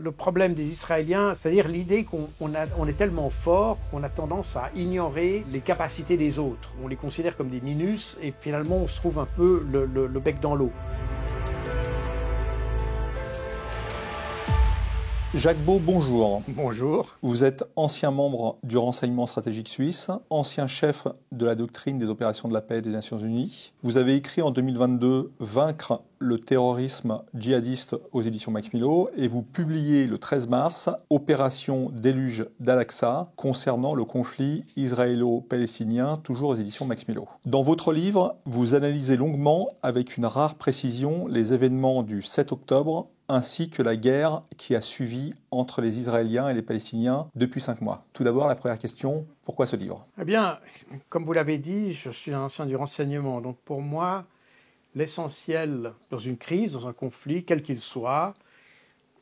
Le problème des Israéliens, c'est-à-dire l'idée qu'on est tellement fort qu'on a tendance à ignorer les capacités des autres. On les considère comme des minus et finalement on se trouve un peu le bec dans l'eau. Jacques Beau, bonjour. Bonjour. Vous êtes ancien membre du renseignement stratégique suisse, ancien chef de la doctrine des opérations de la paix des Nations Unies. Vous avez écrit en 2022 « Vaincre le terrorisme djihadiste » aux éditions Macmillan et vous publiez le 13 mars « Opération déluge d'Al-Aqsa » concernant le conflit israélo-palestinien, toujours aux éditions Macmillan. Dans votre livre, vous analysez longuement, avec une rare précision, les événements du 7 octobre ainsi que la guerre qui a suivi entre les Israéliens et les Palestiniens depuis 5 mois. Tout d'abord, la première question, pourquoi ce livre ? Eh bien, comme vous l'avez dit, je suis un ancien du renseignement. Donc pour moi, l'essentiel dans une crise, dans un conflit, quel qu'il soit,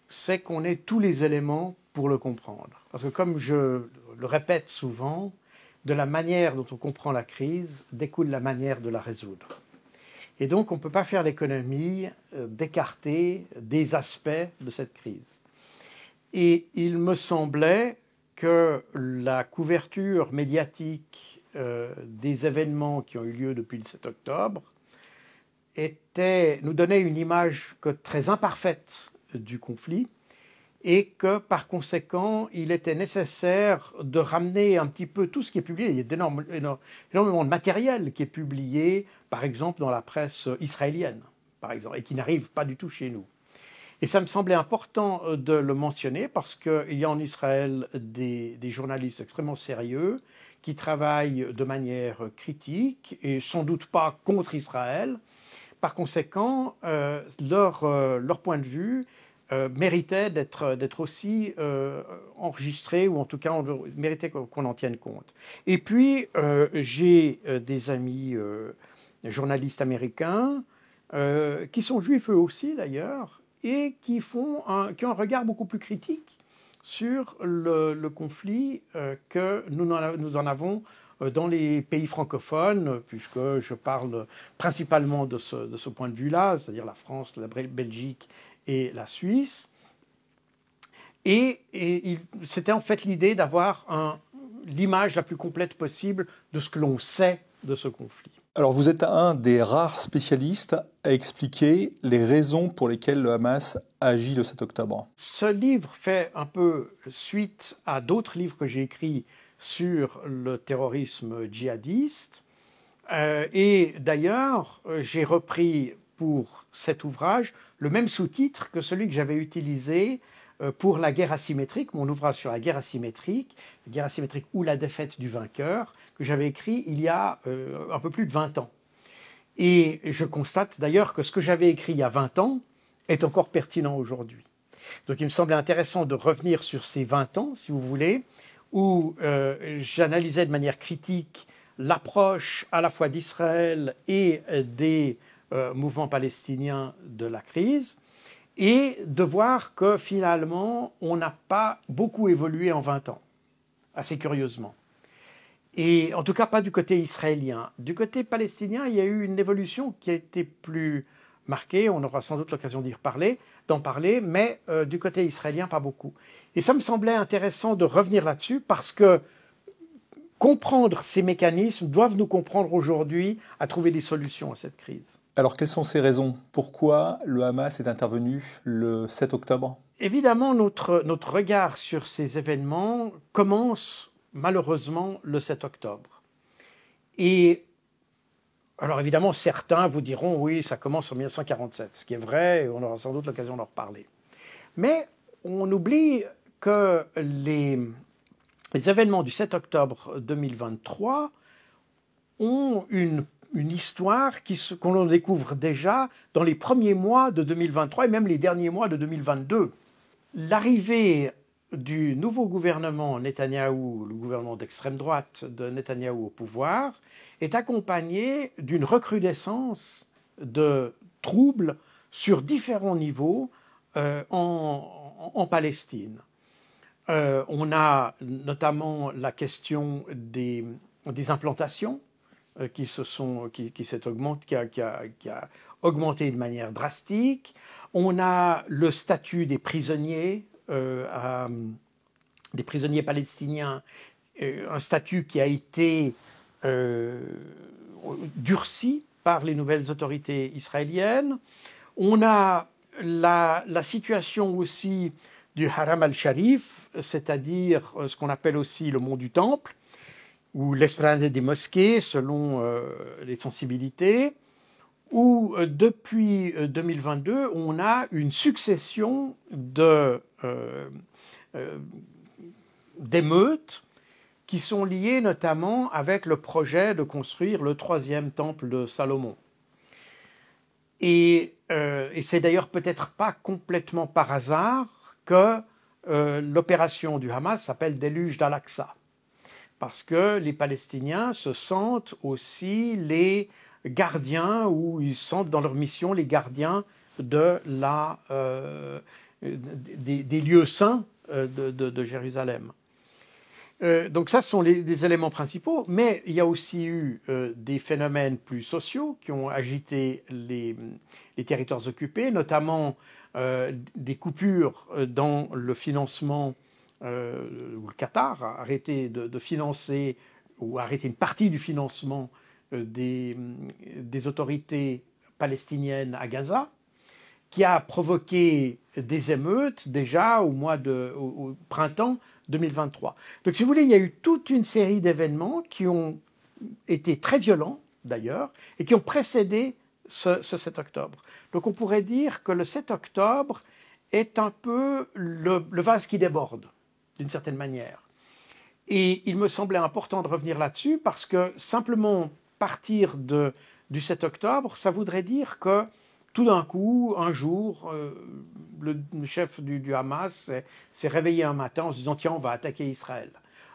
c'est qu'on ait tous les éléments pour le comprendre. Parce que comme je le répète souvent, de la manière dont on comprend la crise découle la manière de la résoudre. Et donc, on ne peut pas faire l'économie d'écarter des aspects de cette crise. Et il me semblait que la couverture médiatique des événements qui ont eu lieu depuis le 7 octobre nous donnait une image très imparfaite du conflit et que, par conséquent, il était nécessaire de ramener un petit peu tout ce qui est publié. Il y a énormément de matériel qui est publié, par exemple, dans la presse israélienne, par exemple, et qui n'arrive pas du tout chez nous. Et ça me semblait important de le mentionner parce qu'il y a en Israël des journalistes extrêmement sérieux qui travaillent de manière critique et sans doute pas contre Israël. Par conséquent, leur point de vue méritait d'être aussi enregistré, ou en tout cas on méritait qu'on en tienne compte. Et puis j'ai des amis journalistes américains qui sont juifs eux aussi d'ailleurs et qui ont un regard beaucoup plus critique sur le conflit que nous en avons dans les pays francophones, puisque je parle principalement de ce point de vue-là, c'est-à-dire la France, la Belgique et la Suisse. Et c'était en fait l'idée d'avoir l'image la plus complète possible de ce que l'on sait de ce conflit. Alors vous êtes un des rares spécialistes à expliquer les raisons pour lesquelles le Hamas agit le 7 octobre. Ce livre fait un peu suite à d'autres livres que j'ai écrits sur le terrorisme djihadiste. Et d'ailleurs, j'ai repris pour cet ouvrage le même sous-titre que celui que j'avais utilisé pour la guerre asymétrique, mon ouvrage sur la guerre asymétrique ou la défaite du vainqueur, que j'avais écrit il y a un peu plus de 20 ans. Et je constate d'ailleurs que ce que j'avais écrit il y a 20 ans est encore pertinent aujourd'hui. Donc il me semblait intéressant de revenir sur ces 20 ans, si vous voulez, où j'analysais de manière critique l'approche à la fois d'Israël et des mouvements palestiniens de la crise, et de voir que finalement, on n'a pas beaucoup évolué en 20 ans, assez curieusement. Et en tout cas, pas du côté israélien. Du côté palestinien, il y a eu une évolution qui a été plus marquée, on aura sans doute l'occasion d'en parler, mais du côté israélien, pas beaucoup. Et ça me semblait intéressant de revenir là-dessus parce que comprendre ces mécanismes doivent nous comprendre aujourd'hui à trouver des solutions à cette crise. Alors quelles sont ces raisons ? Pourquoi le Hamas est intervenu le 7 octobre ? Évidemment, notre regard sur ces événements commence malheureusement le 7 octobre. Et alors évidemment, certains vous diront oui, ça commence en 1947, ce qui est vrai, et on aura sans doute l'occasion d'en reparler. Mais on oublie que les événements du 7 octobre 2023 ont une histoire qu'on découvre déjà dans les premiers mois de 2023 et même les derniers mois de 2022. L'arrivée du nouveau gouvernement Netanyahou, le gouvernement d'extrême droite de Netanyahou au pouvoir, est accompagnée d'une recrudescence de troubles sur différents niveaux en Palestine. On a notamment la question des implantations qui a augmenté de manière drastique. On a le statut des prisonniers des prisonniers palestiniens, un statut qui a été durci par les nouvelles autorités israéliennes. On a la situation aussi du Haram al-Sharif, c'est-à-dire ce qu'on appelle aussi le mont du Temple, ou l'esplanade des mosquées, selon les sensibilités, où depuis 2022, on a une succession d'émeutes qui sont liées notamment avec le projet de construire le 3e temple de Salomon. Et c'est d'ailleurs peut-être pas complètement par hasard que l'opération du Hamas s'appelle Déluge d'Al-Aqsa, parce que les Palestiniens se sentent aussi les gardiens, ou ils sentent dans leur mission les gardiens de des lieux saints de Jérusalem. Donc ça, ce sont des éléments principaux, mais il y a aussi eu des phénomènes plus sociaux qui ont agité les territoires occupés, notamment des coupures dans le financement, où le Qatar a arrêté de financer, ou a arrêté une partie du financement des autorités palestiniennes à Gaza, qui a provoqué des émeutes déjà au printemps 2023. Donc si vous voulez, il y a eu toute une série d'événements qui ont été très violents d'ailleurs et qui ont précédé ce 7 octobre. Donc on pourrait dire que le 7 octobre est un peu le vase qui déborde d'une certaine manière. Et il me semblait important de revenir là-dessus parce que simplement partir du 7 octobre, ça voudrait dire que tout d'un coup, un jour, le chef du Hamas s'est réveillé un matin en se disant « Tiens, on va attaquer Israël ».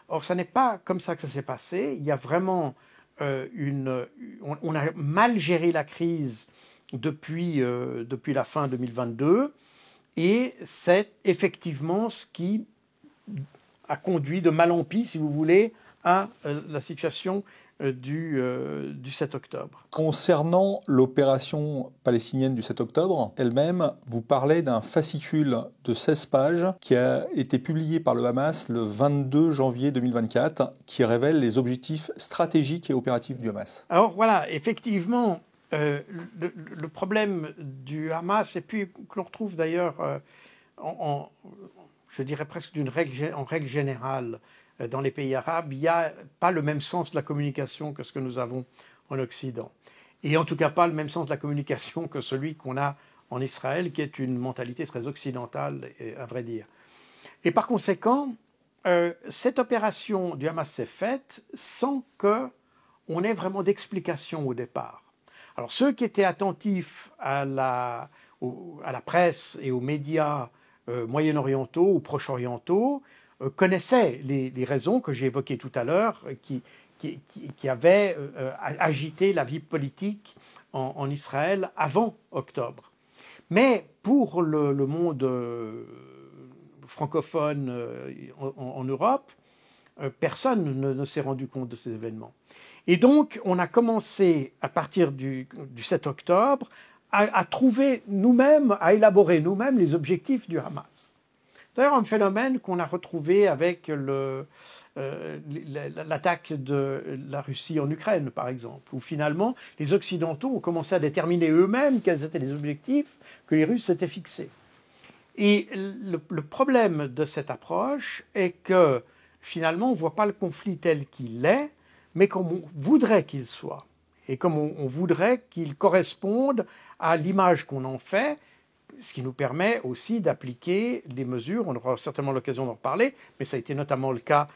Or, ça n'est pas comme ça que ça s'est passé. Il y a vraiment on a mal géré la crise depuis la fin 2022 et c'est effectivement ce qui a conduit de mal en pis, si vous voulez, à la situation du 7 octobre. Concernant l'opération palestinienne du 7 octobre, elle-même, vous parlez d'un fascicule de 16 pages qui a été publié par le Hamas le 22 janvier 2024, qui révèle les objectifs stratégiques et opératifs du Hamas. Alors voilà, effectivement, le problème du Hamas, et puis que l'on retrouve d'ailleurs, je dirais presque en règle générale, dans les pays arabes, il n'y a pas le même sens de la communication que ce que nous avons en Occident. Et en tout cas pas le même sens de la communication que celui qu'on a en Israël, qui est une mentalité très occidentale, à vrai dire. Et par conséquent, cette opération du Hamas s'est faite sans qu'on ait vraiment d'explication au départ. Alors ceux qui étaient attentifs à la presse et aux médias moyen-orientaux ou proche-orientaux connaissaient les raisons que j'ai évoquées tout à l'heure, qui avaient agité la vie politique en Israël avant octobre. Mais pour le monde francophone en Europe, personne ne s'est rendu compte de ces événements. Et donc, on a commencé, à partir du 7 octobre, à trouver nous-mêmes, à élaborer nous-mêmes les objectifs du Hamas. C'est d'ailleurs un phénomène qu'on a retrouvé avec l'attaque de la Russie en Ukraine, par exemple, où finalement les Occidentaux ont commencé à déterminer eux-mêmes quels étaient les objectifs que les Russes s'étaient fixés. Et le problème de cette approche est que finalement on ne voit pas le conflit tel qu'il est, mais comme on voudrait qu'il soit, et comme on voudrait qu'il corresponde à l'image qu'on en fait, ce qui nous permet aussi d'appliquer des mesures. On aura certainement l'occasion d'en reparler, mais ça a été notamment le cas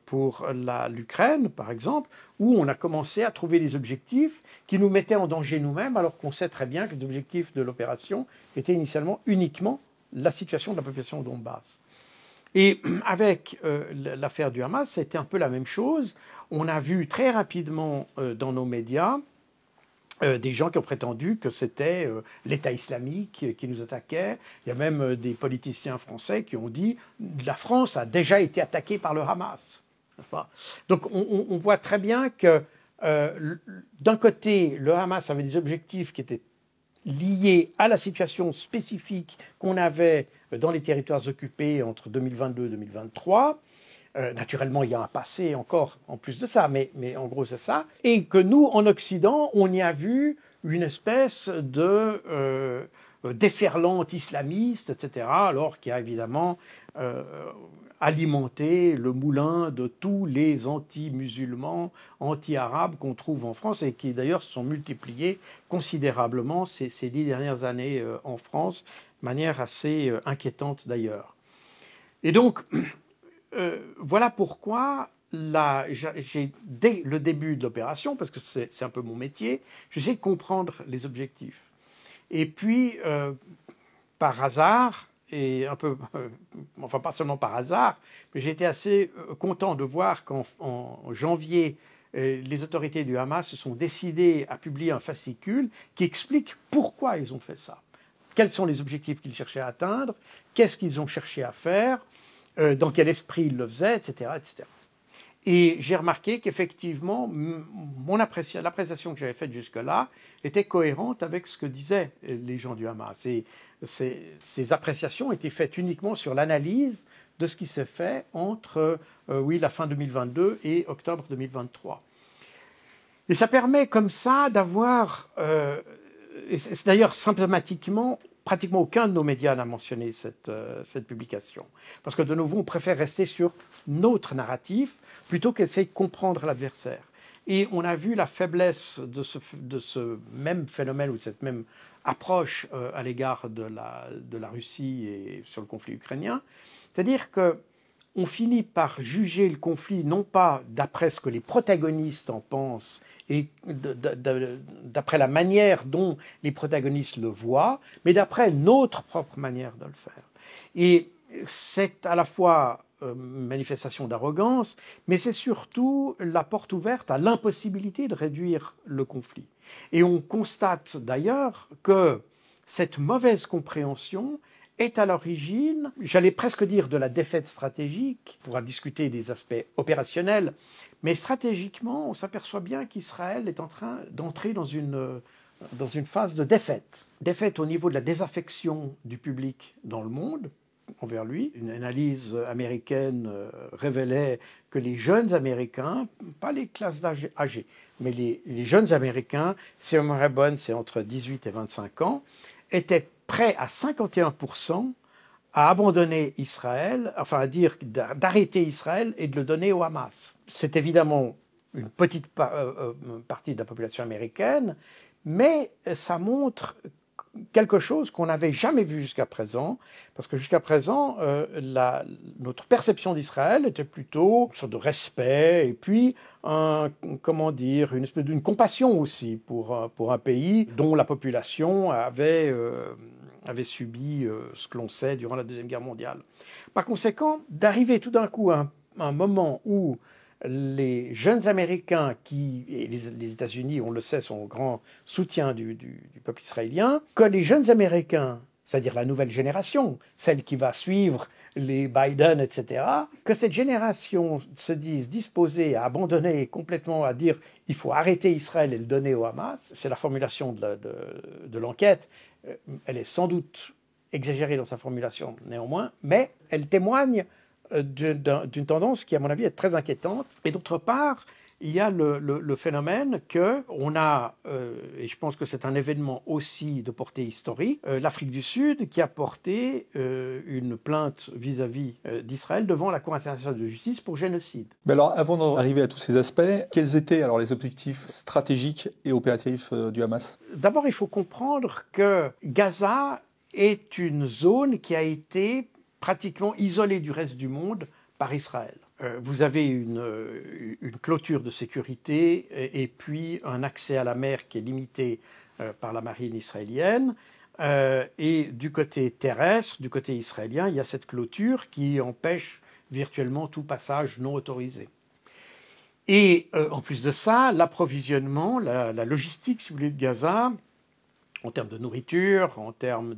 pour l'Ukraine, par exemple, où on a commencé à trouver des objectifs qui nous mettaient en danger nous-mêmes, alors qu'on sait très bien que les objectifs de l'opération étaient initialement uniquement la situation de la population au Donbass. Et avec l'affaire du Hamas, c'était un peu la même chose. On a vu très rapidement dans nos médias des gens qui ont prétendu que c'était l'État islamique qui nous attaquait. Il y a même des politiciens français qui ont dit que la France a déjà été attaquée par le Hamas. Donc on voit très bien que d'un côté, le Hamas avait des objectifs qui étaient liées à la situation spécifique qu'on avait dans les territoires occupés entre 2022 et 2023. Naturellement, il y a un passé encore en plus de ça, mais en gros, c'est ça. Et que nous, en Occident, on y a vu une espèce de déferlante islamiste, etc., alors qu'il y a évidemment alimenté le moulin de tous les anti-musulmans, anti-arabes qu'on trouve en France et qui d'ailleurs se sont multipliés considérablement ces 10 dernières années en France, de manière assez inquiétante d'ailleurs. Et donc, voilà pourquoi, dès le début de l'opération, parce que c'est un peu mon métier, j'essaie de comprendre les objectifs. Et puis, par hasard, et un peu, enfin pas seulement par hasard, mais j'ai été assez content de voir qu'en janvier, les autorités du Hamas se sont décidées à publier un fascicule qui explique pourquoi ils ont fait ça. Quels sont les objectifs qu'ils cherchaient à atteindre, qu'est-ce qu'ils ont cherché à faire, dans quel esprit ils le faisaient, etc., etc. Et j'ai remarqué qu'effectivement, l'appréciation que j'avais faite jusque-là était cohérente avec ce que disaient les gens du Hamas. Et ces appréciations étaient faites uniquement sur l'analyse de ce qui s'est fait entre la fin 2022 et octobre 2023. Et ça permet comme ça d'avoir, et c'est d'ailleurs symptomatiquement, pratiquement aucun de nos médias n'a mentionné cette publication. Parce que de nouveau, on préfère rester sur notre narratif plutôt qu'essayer de comprendre l'adversaire. Et on a vu la faiblesse de ce même phénomène ou de cette même approche à l'égard de la Russie et sur le conflit ukrainien. C'est-à-dire qu'on finit par juger le conflit non pas d'après ce que les protagonistes en pensent et d'après la manière dont les protagonistes le voient, mais d'après notre propre manière de le faire. Et c'est à la fois manifestation d'arrogance, mais c'est surtout la porte ouverte à l'impossibilité de réduire le conflit. Et on constate d'ailleurs que cette mauvaise compréhension est à l'origine, j'allais presque dire de la défaite stratégique, on pourra discuter des aspects opérationnels, mais stratégiquement, on s'aperçoit bien qu'Israël est en train d'entrer dans une phase de défaite. Défaite au niveau de la désaffection du public dans le monde envers lui. Une analyse américaine révélait que les jeunes Américains, pas les classes d'âge âgées, mais les jeunes Américains, si ma mémoire est bonne, c'est entre 18 et 25 ans, étaient prêts à 51% à abandonner Israël, enfin à dire d'arrêter Israël et de le donner au Hamas. C'est évidemment une petite partie de la population américaine, mais ça montre quelque chose qu'on n'avait jamais vu jusqu'à présent, parce que jusqu'à présent, notre perception d'Israël était plutôt une sorte de respect, et puis une espèce d'une compassion aussi pour un pays dont la population avait subi ce que l'on sait durant la Deuxième Guerre mondiale. Par conséquent, d'arriver tout d'un coup à un moment où les jeunes Américains, et les États-Unis, on le sait, sont au grand soutien du peuple israélien, que les jeunes Américains, c'est-à-dire la nouvelle génération, celle qui va suivre les Biden, etc., que cette génération se dise disposée à abandonner complètement, à dire il faut arrêter Israël et le donner au Hamas, c'est la formulation de l'enquête. Elle est sans doute exagérée dans sa formulation néanmoins, mais elle témoigne d'une tendance qui, à mon avis, est très inquiétante. Et d'autre part, il y a le phénomène qu'on a, et je pense que c'est un événement aussi de portée historique, l'Afrique du Sud qui a porté une plainte vis-à-vis d'Israël devant la Cour internationale de justice pour génocide. Mais alors, avant d'arriver à tous ces aspects, quels étaient alors les objectifs stratégiques et opératifs du Hamas ? D'abord, il faut comprendre que Gaza est une zone qui a été pratiquement isolée du reste du monde par Israël. Vous avez une clôture de sécurité et puis un accès à la mer qui est limité par la marine israélienne. Et du côté terrestre, du côté israélien, il y a cette clôture qui empêche virtuellement tout passage non autorisé. Et en plus de ça, l'approvisionnement, la logistique, si vous voulez, de Gaza, en termes de nourriture, en termes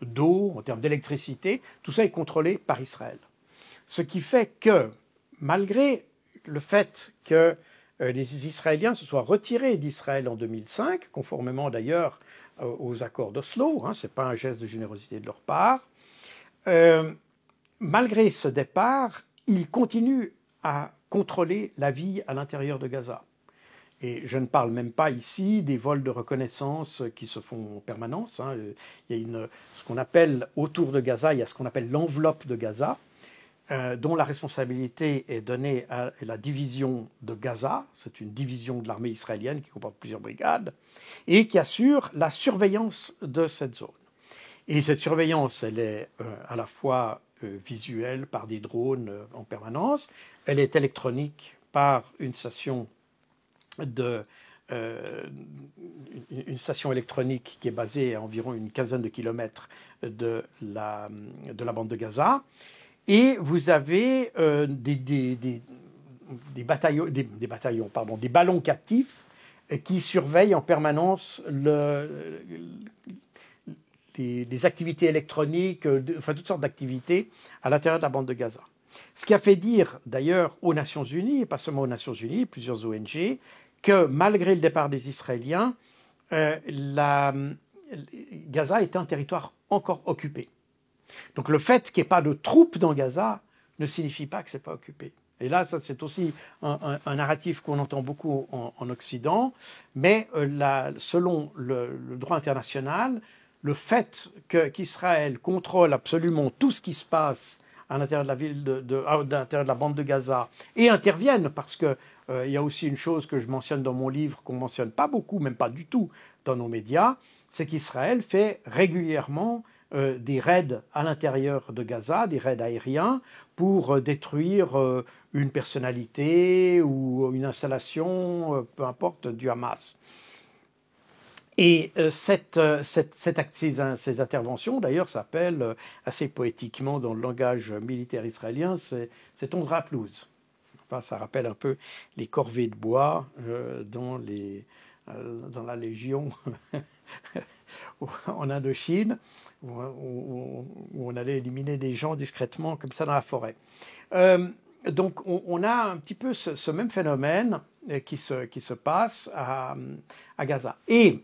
d'eau, en termes d'électricité, tout ça est contrôlé par Israël. Ce qui fait que, malgré le fait que les Israéliens se soient retirés d'Israël en 2005, conformément d'ailleurs aux accords d'Oslo, ce n'est pas un geste de générosité de leur part. Malgré ce départ, ils continuent à contrôler la vie à l'intérieur de Gaza. Et je ne parle même pas ici des vols de reconnaissance qui se font en permanence. Il y a ce qu'on appelle autour de Gaza, il y a ce qu'on appelle l'enveloppe de Gaza, dont la responsabilité est donnée à la division de Gaza. C'est une division de l'armée israélienne qui comporte plusieurs brigades et qui assure la surveillance de cette zone. Et cette surveillance, elle est à la fois visuelle par des drones en permanence, elle est électronique par une station électronique qui est basée à environ une quinzaine de kilomètres de la bande de Gaza. Et vous avez des ballons captifs qui surveillent en permanence les activités électroniques, toutes sortes d'activités à l'intérieur de la bande de Gaza. Ce qui a fait dire d'ailleurs aux Nations Unies, et pas seulement aux Nations Unies, plusieurs ONG, que malgré le départ des Israéliens, Gaza était un territoire encore occupé. Donc le fait qu'il n'y ait pas de troupes dans Gaza ne signifie pas que ce n'est pas occupé. Et là, ça c'est aussi un narratif qu'on entend beaucoup en Occident, mais selon le droit international, le fait qu'Israël contrôle absolument tout ce qui se passe à l'intérieur de la ville à l'intérieur de la bande de Gaza et intervienne, parce que il y a aussi une chose que je mentionne dans mon livre, qu'on ne mentionne pas beaucoup, même pas du tout dans nos médias, c'est qu'Israël fait régulièrement des raids à l'intérieur de Gaza, des raids aériens, pour détruire une personnalité ou une installation, peu importe, du Hamas. Et ces interventions, d'ailleurs, s'appellent assez poétiquement dans le langage militaire israélien, c'est tondraplouse. Enfin, ça rappelle un peu les corvées de bois dans la Légion en Indochine, où on allait éliminer des gens discrètement comme ça dans la forêt. Donc on a un petit peu ce même phénomène qui se passe à Gaza. Et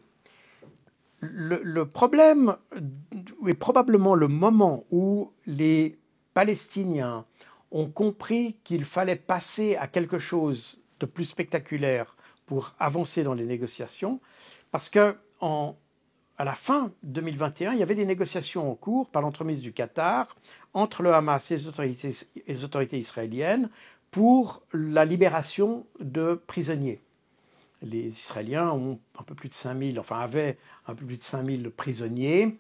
le problème est probablement le moment où les Palestiniens ont compris qu'il fallait passer à quelque chose de plus spectaculaire pour avancer dans les négociations, parce qu'à la fin 2021, il y avait des négociations en cours par l'entremise du Qatar entre le Hamas et les autorités israéliennes pour la libération de prisonniers. Les Israéliens ont un peu plus de 5000, avaient un peu plus de 5000 prisonniers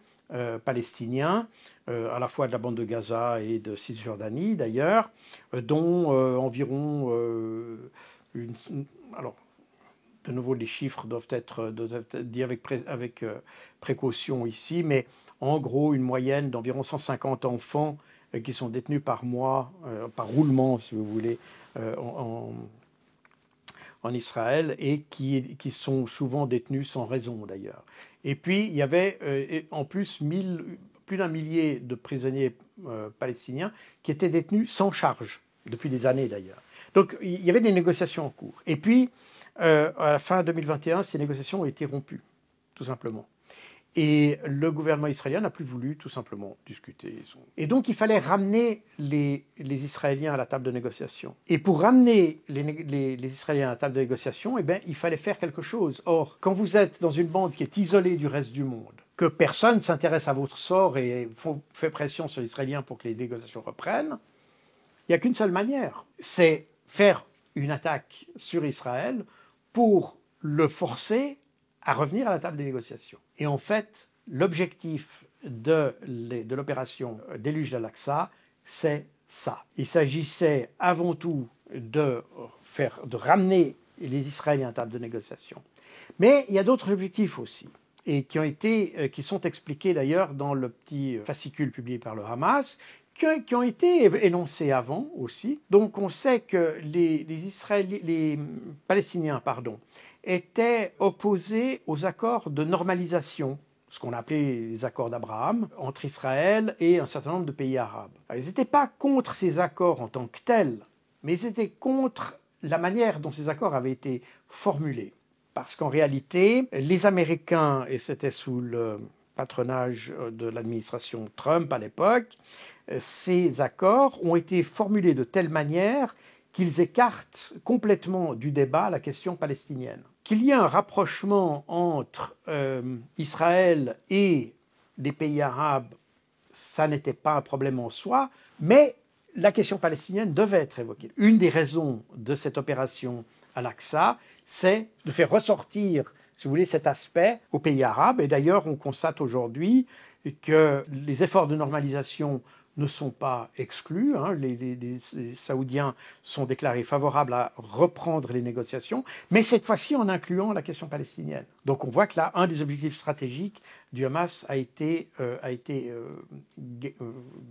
palestiniens, à la fois de la bande de Gaza et de Cisjordanie d'ailleurs, dont environ alors de nouveau les chiffres doivent être dits avec précaution ici, mais en gros une moyenne d'environ 150 enfants qui sont détenus par mois, par roulement si vous voulez, en Israël, et qui sont souvent détenus sans raison d'ailleurs. Et puis il y avait en plus plus d'un millier de prisonniers palestiniens qui étaient détenus sans charge, depuis des années d'ailleurs. Donc il y avait des négociations en cours. Et puis à la fin 2021, ces négociations ont été rompues, tout simplement. Et le gouvernement israélien n'a plus voulu tout simplement discuter. Et donc il fallait ramener les Israéliens à la table de négociation. Et pour ramener les Israéliens à la table de négociation, il fallait faire quelque chose. Or, quand vous êtes dans une bande qui est isolée du reste du monde, que personne ne s'intéresse à votre sort et fait pression sur les Israéliens pour que les négociations reprennent, il n'y a qu'une seule manière, c'est faire une attaque sur Israël pour le forcer à revenir à la table des négociations. Et en fait, l'objectif de l'opération Déluge d'Al-Aqsa, c'est ça. Il s'agissait avant tout de ramener les Israéliens à la table de négociation. Mais il y a d'autres objectifs aussi, et qui sont expliqués d'ailleurs dans le petit fascicule publié par le Hamas, qui ont été énoncés avant aussi. Donc on sait que les Palestiniens, étaient opposés aux accords de normalisation, ce qu'on appelait les accords d'Abraham, entre Israël et un certain nombre de pays arabes. Alors, ils n'étaient pas contre ces accords en tant que tels, mais ils étaient contre la manière dont ces accords avaient été formulés. parce qu'en réalité, les Américains, et c'était sous le patronage de l'administration Trump à l'époque, ces accords ont été formulés de telle manière qu'ils écartent complètement du débat la question palestinienne. Qu'il y ait un rapprochement entre Israël et les pays arabes, ça n'était pas un problème en soi, mais la question palestinienne devait être évoquée. Une des raisons de cette opération Al-Aqsa, c'est de faire ressortir, si vous voulez, cet aspect aux pays arabes. Et d'ailleurs, on constate aujourd'hui que les efforts de normalisation ne sont pas exclus. Les Saoudiens sont déclarés favorables à reprendre les négociations, mais cette fois-ci en incluant la question palestinienne. Donc on voit que là, un des objectifs stratégiques du Hamas a été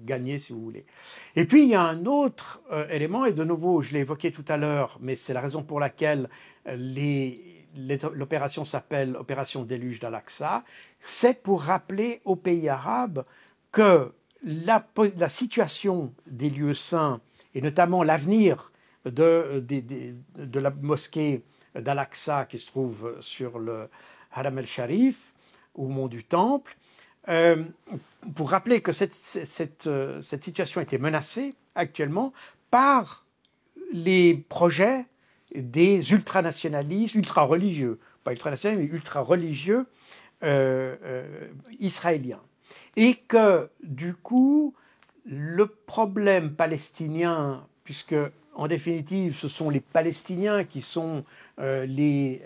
gagné, si vous voulez. Et puis il y a un autre élément, et de nouveau, je l'ai évoqué tout à l'heure, mais c'est la raison pour laquelle l'opération s'appelle Opération Déluge d'Al-Aqsa, c'est pour rappeler aux pays arabes que la situation des lieux saints, et notamment l'avenir de la mosquée d'Al-Aqsa qui se trouve sur le Haram el-Sharif, au mont du Temple, pour rappeler que cette situation était menacée actuellement par les projets des ultranationalistes, ultra-religieux, pas ultranationalistes, mais ultra-religieux israéliens. Et que, du coup, le problème palestinien, puisque, en définitive, ce sont les Palestiniens qui sont les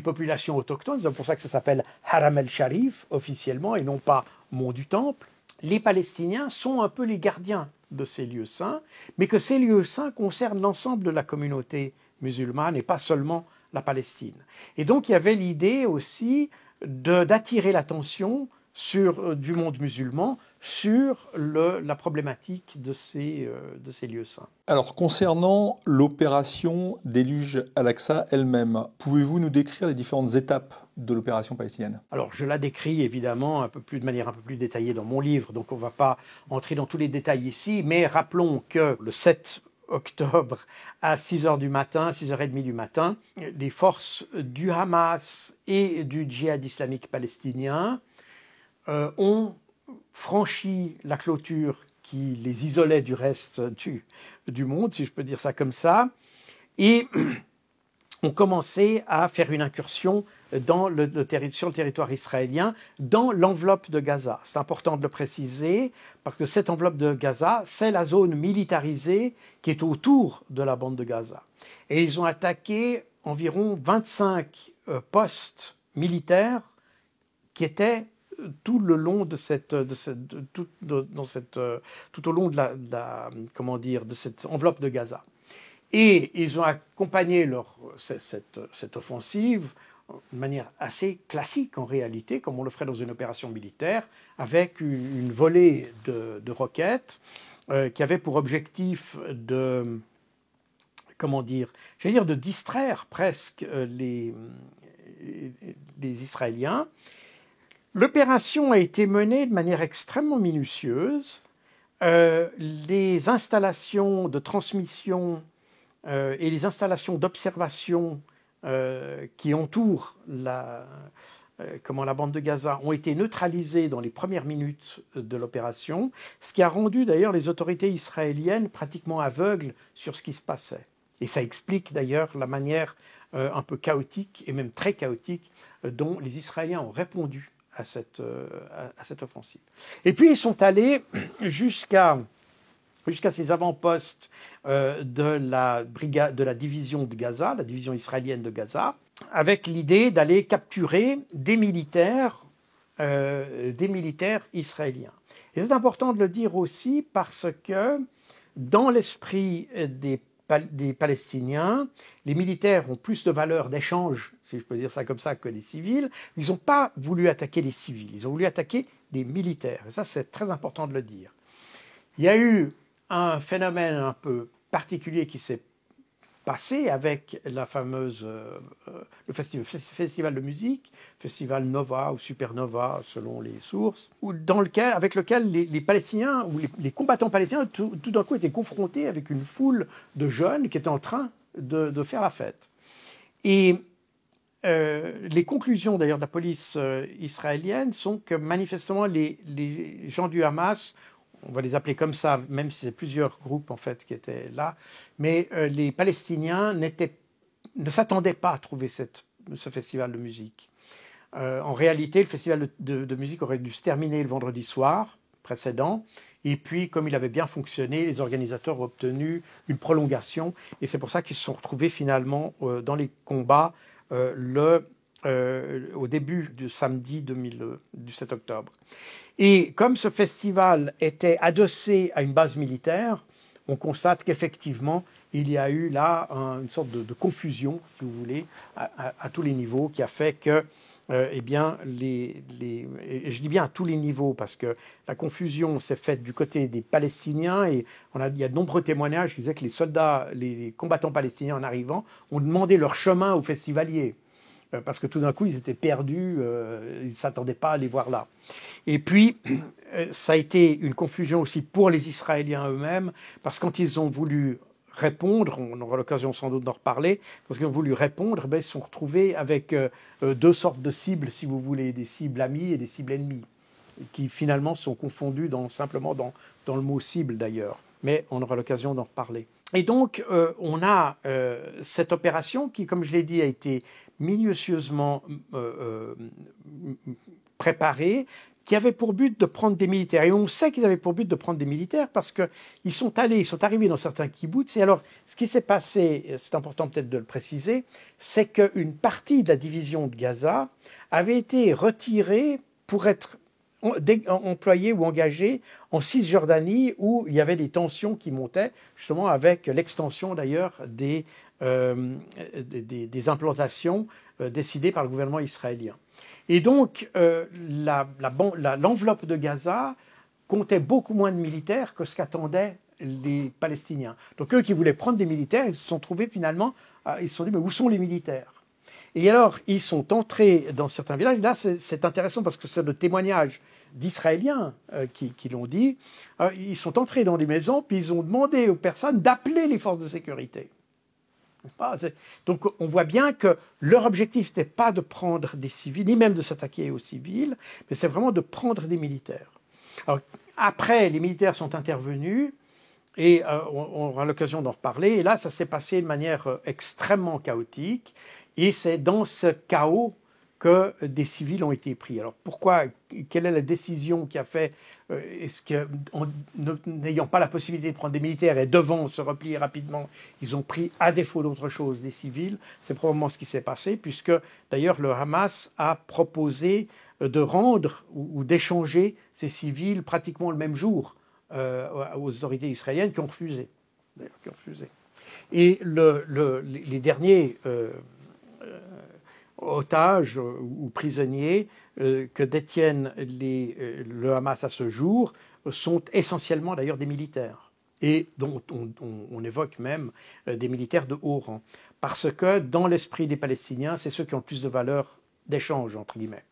populations autochtones, c'est pour ça que ça s'appelle Haram el-Sharif, officiellement, et non pas Mont du Temple, les Palestiniens sont un peu les gardiens de ces lieux saints, mais que ces lieux saints concernent l'ensemble de la communauté musulmane et pas seulement la Palestine. Et donc, il y avait l'idée aussi d'attirer l'attention du monde musulman sur la problématique de ces lieux saints. Alors, concernant l'opération Déluge Al-Aqsa elle-même, pouvez-vous nous décrire les différentes étapes de l'opération palestinienne ? Alors, je la décris évidemment de manière un peu plus détaillée dans mon livre, donc on ne va pas entrer dans tous les détails ici, mais rappelons que le 7 octobre à 6h du matin, 6h30 du matin, les forces du Hamas et du djihad islamique palestinien ont franchi la clôture qui les isolait du reste du monde, si je peux dire ça comme ça, et ont commencé à faire une incursion sur le territoire israélien, dans l'enveloppe de Gaza. C'est important de le préciser, parce que cette enveloppe de Gaza, c'est la zone militarisée qui est autour de la bande de Gaza. Et ils ont attaqué environ 25 postes militaires qui étaient tout le long de tout au long de cette enveloppe de Gaza. Et ils ont accompagné cette offensive de manière assez classique en réalité, comme on le ferait dans une opération militaire, avec une volée de roquettes qui avait pour objectif de distraire presque les Israéliens. L'opération a été menée de manière extrêmement minutieuse. Les installations de transmission et les installations d'observation qui entourent la bande de Gaza ont été neutralisées dans les premières minutes de l'opération, ce qui a rendu d'ailleurs les autorités israéliennes pratiquement aveugles sur ce qui se passait. Et ça explique d'ailleurs la manière un peu chaotique et même très chaotique dont les Israéliens ont répondu à cette offensive. Et puis ils sont allés jusqu'à ces avant-postes de la division de Gaza, la division israélienne de Gaza, avec l'idée d'aller capturer des militaires israéliens. Et c'est important de le dire aussi parce que dans l'esprit des Palestiniens, les militaires ont plus de valeur d'échange, si je peux dire ça comme ça, que les civils. Ils n'ont pas voulu attaquer les civils, ils ont voulu attaquer des militaires. Et ça, c'est très important de le dire. Il y a eu un phénomène un peu particulier qui s'est passé avec le festival de musique, festival Nova ou Supernova selon les sources, avec lequel les Palestiniens ou les combattants palestiniens tout d'un coup étaient confrontés avec une foule de jeunes qui étaient en train de faire la fête. Et les conclusions d'ailleurs de la police israélienne sont que manifestement les gens du Hamas, on va les appeler comme ça, même si c'est plusieurs groupes en fait qui étaient là, mais les Palestiniens ne s'attendaient pas à trouver ce festival de musique. En réalité, le festival de musique aurait dû se terminer le vendredi soir précédent. Et puis, comme il avait bien fonctionné, les organisateurs ont obtenu une prolongation. Et c'est pour ça qu'ils se sont retrouvés finalement dans les combats au début du samedi du 7 octobre. Et comme ce festival était adossé à une base militaire, on constate qu'effectivement, il y a eu là une sorte de confusion, si vous voulez, à tous les niveaux, qui a fait que eh bien, et je dis bien à tous les niveaux, parce que la confusion s'est faite du côté des Palestiniens, et il y a de nombreux témoignages qui disaient que les soldats, les combattants palestiniens en arrivant, ont demandé leur chemin aux festivaliers, parce que tout d'un coup, ils étaient perdus, ils ne s'attendaient pas à les voir là. Et puis, ça a été une confusion aussi pour les Israéliens eux-mêmes, parce que quand ils ont voulu répondre, on aura l'occasion sans doute d'en reparler, parce qu'ils ont voulu répondre, ils se sont retrouvés avec deux sortes de cibles, si vous voulez, des cibles amies et des cibles ennemies, qui finalement sont confondues simplement dans le mot cible d'ailleurs, mais on aura l'occasion d'en reparler. Et donc, on a cette opération qui, comme je l'ai dit, a été minutieusement préparée, qui avait pour but de prendre des militaires. Et on sait qu'ils avaient pour but de prendre des militaires parce qu'ils sont arrivés dans certains kibboutz. Et alors, ce qui s'est passé, c'est important peut-être de le préciser, c'est qu'une partie de la division de Gaza avait été retirée pour être employée ou engagée en Cisjordanie, où il y avait des tensions qui montaient, justement avec l'extension d'ailleurs des implantations décidées par le gouvernement israélien. Et donc, l'enveloppe de Gaza comptait beaucoup moins de militaires que ce qu'attendaient les Palestiniens. Donc, eux qui voulaient prendre des militaires, ils se sont trouvés finalement, ils se sont dit, mais où sont les militaires? Et alors, ils sont entrés dans certains villages. Là, c'est intéressant parce que c'est le témoignage d'Israéliens qui l'ont dit. Ils sont entrés dans les maisons, puis ils ont demandé aux personnes d'appeler les forces de sécurité. Donc on voit bien que leur objectif n'était pas de prendre des civils, ni même de s'attaquer aux civils, mais c'est vraiment de prendre des militaires. Alors, après, les militaires sont intervenus, et on aura l'occasion d'en reparler, et là, ça s'est passé de manière extrêmement chaotique, et c'est dans ce chaos que des civils ont été pris. Alors pourquoi? Quelle est la décision qui a fait? Est-ce n'ayant pas la possibilité de prendre des militaires et devant se replier rapidement, ils ont pris, à défaut d'autre chose, des civils? C'est probablement ce qui s'est passé, puisque d'ailleurs le Hamas a proposé de rendre ou d'échanger ces civils pratiquement le même jour aux autorités israéliennes qui ont refusé. Et les derniers otages ou prisonniers que détiennent le Hamas à ce jour sont essentiellement d'ailleurs des militaires, et dont on évoque même des militaires de haut rang, parce que dans l'esprit des Palestiniens, c'est ceux qui ont le plus de valeur d'échange, entre guillemets.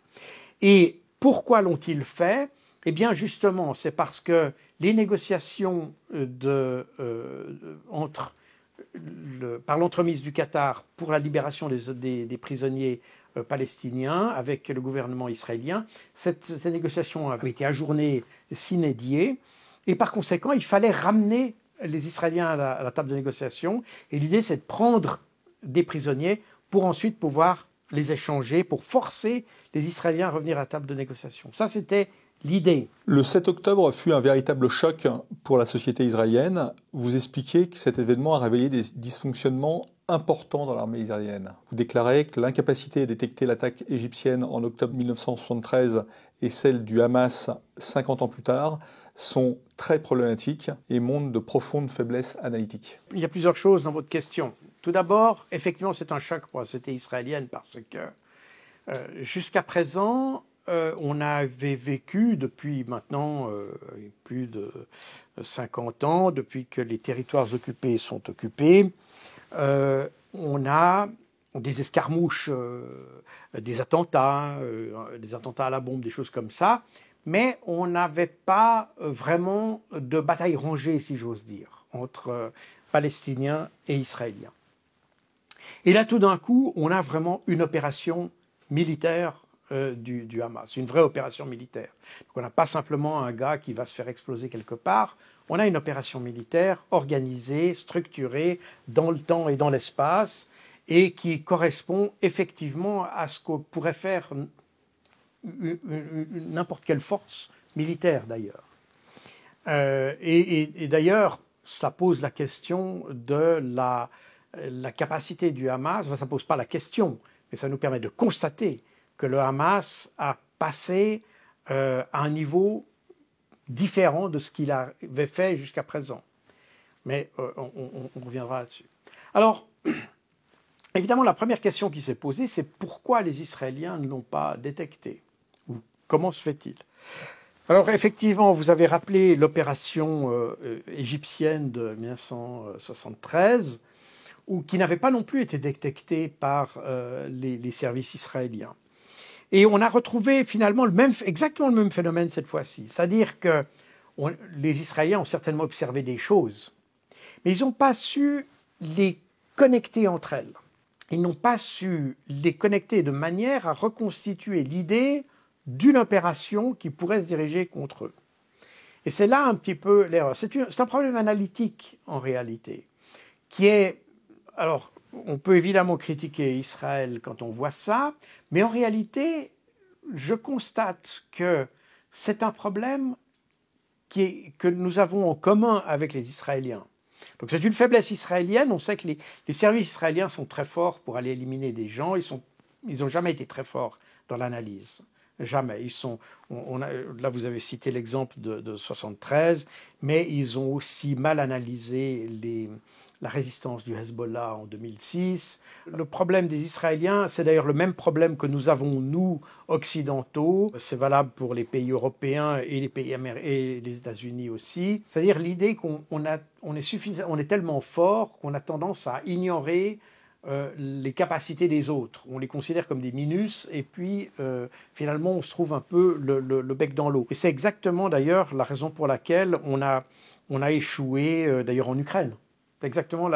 Et pourquoi l'ont-ils fait? Eh bien justement, c'est parce que les négociations par l'entremise du Qatar pour la libération des prisonniers palestiniens avec le gouvernement israélien, ces négociations avaient été ajournées sine die, et par conséquent, il fallait ramener les Israéliens à la table de négociation, et l'idée c'est de prendre des prisonniers pour ensuite pouvoir les échanger, pour forcer les Israéliens à revenir à la table de négociation. Ça, c'était l'idée. Le 7 octobre fut un véritable choc pour la société israélienne. Vous expliquez que cet événement a révélé des dysfonctionnements importants dans l'armée israélienne. Vous déclarez que l'incapacité à détecter l'attaque égyptienne en octobre 1973 et celle du Hamas 50 ans plus tard sont très problématiques et montrent de profondes faiblesses analytiques. Il y a plusieurs choses dans votre question. Tout d'abord, effectivement, c'est un choc pour la société israélienne parce que jusqu'à présent, on avait vécu depuis maintenant plus de 50 ans, depuis que les territoires occupés sont occupés, on a des escarmouches, des attentats à la bombe, des choses comme ça, mais on n'avait pas vraiment de bataille rangée, si j'ose dire, entre Palestiniens et Israéliens. Et là, tout d'un coup, on a vraiment une opération militaire du Hamas, une vraie opération militaire. Donc on n'a pas simplement un gars qui va se faire exploser quelque part, on a une opération militaire organisée, structurée, dans le temps et dans l'espace, et qui correspond effectivement à ce que pourrait faire n'importe quelle force militaire d'ailleurs. Et d'ailleurs, ça pose la question de la capacité du Hamas, enfin, ça ne pose pas la question, mais ça nous permet de constater que le Hamas a passé à un niveau différent de ce qu'il avait fait jusqu'à présent. Mais on reviendra là-dessus. Alors, évidemment, la première question qui s'est posée, c'est pourquoi les Israéliens ne l'ont pas détecté? Ou comment se fait-il? Alors, effectivement, vous avez rappelé l'opération égyptienne de 1973, qui n'avait pas non plus été détectée par les services israéliens. Et on a retrouvé finalement exactement le même phénomène cette fois-ci. C'est-à-dire que les Israéliens ont certainement observé des choses, mais ils n'ont pas su les connecter entre elles. Ils n'ont pas su les connecter de manière à reconstituer l'idée d'une opération qui pourrait se diriger contre eux. Et c'est là un petit peu l'erreur. C'est un problème analytique en réalité, qui est... Alors, on peut évidemment critiquer Israël quand on voit ça, mais en réalité, je constate que c'est un problème que nous avons en commun avec les Israéliens. Donc c'est une faiblesse israélienne. On sait que les services israéliens sont très forts pour aller éliminer des gens. Ils n'ont jamais été très forts dans l'analyse. Jamais. Là, vous avez cité l'exemple de 73, mais ils ont aussi mal analysé la résistance du Hezbollah en 2006. Le problème des Israéliens, c'est d'ailleurs le même problème que nous avons, nous, occidentaux. C'est valable pour les pays européens et les pays et les États-Unis aussi. C'est-à-dire l'idée qu'on est tellement fort qu'on a tendance à ignorer les capacités des autres. On les considère comme des minus et puis finalement on se trouve un peu le bec dans l'eau. Et c'est exactement d'ailleurs la raison pour laquelle on a échoué d'ailleurs en Ukraine. C'est exactement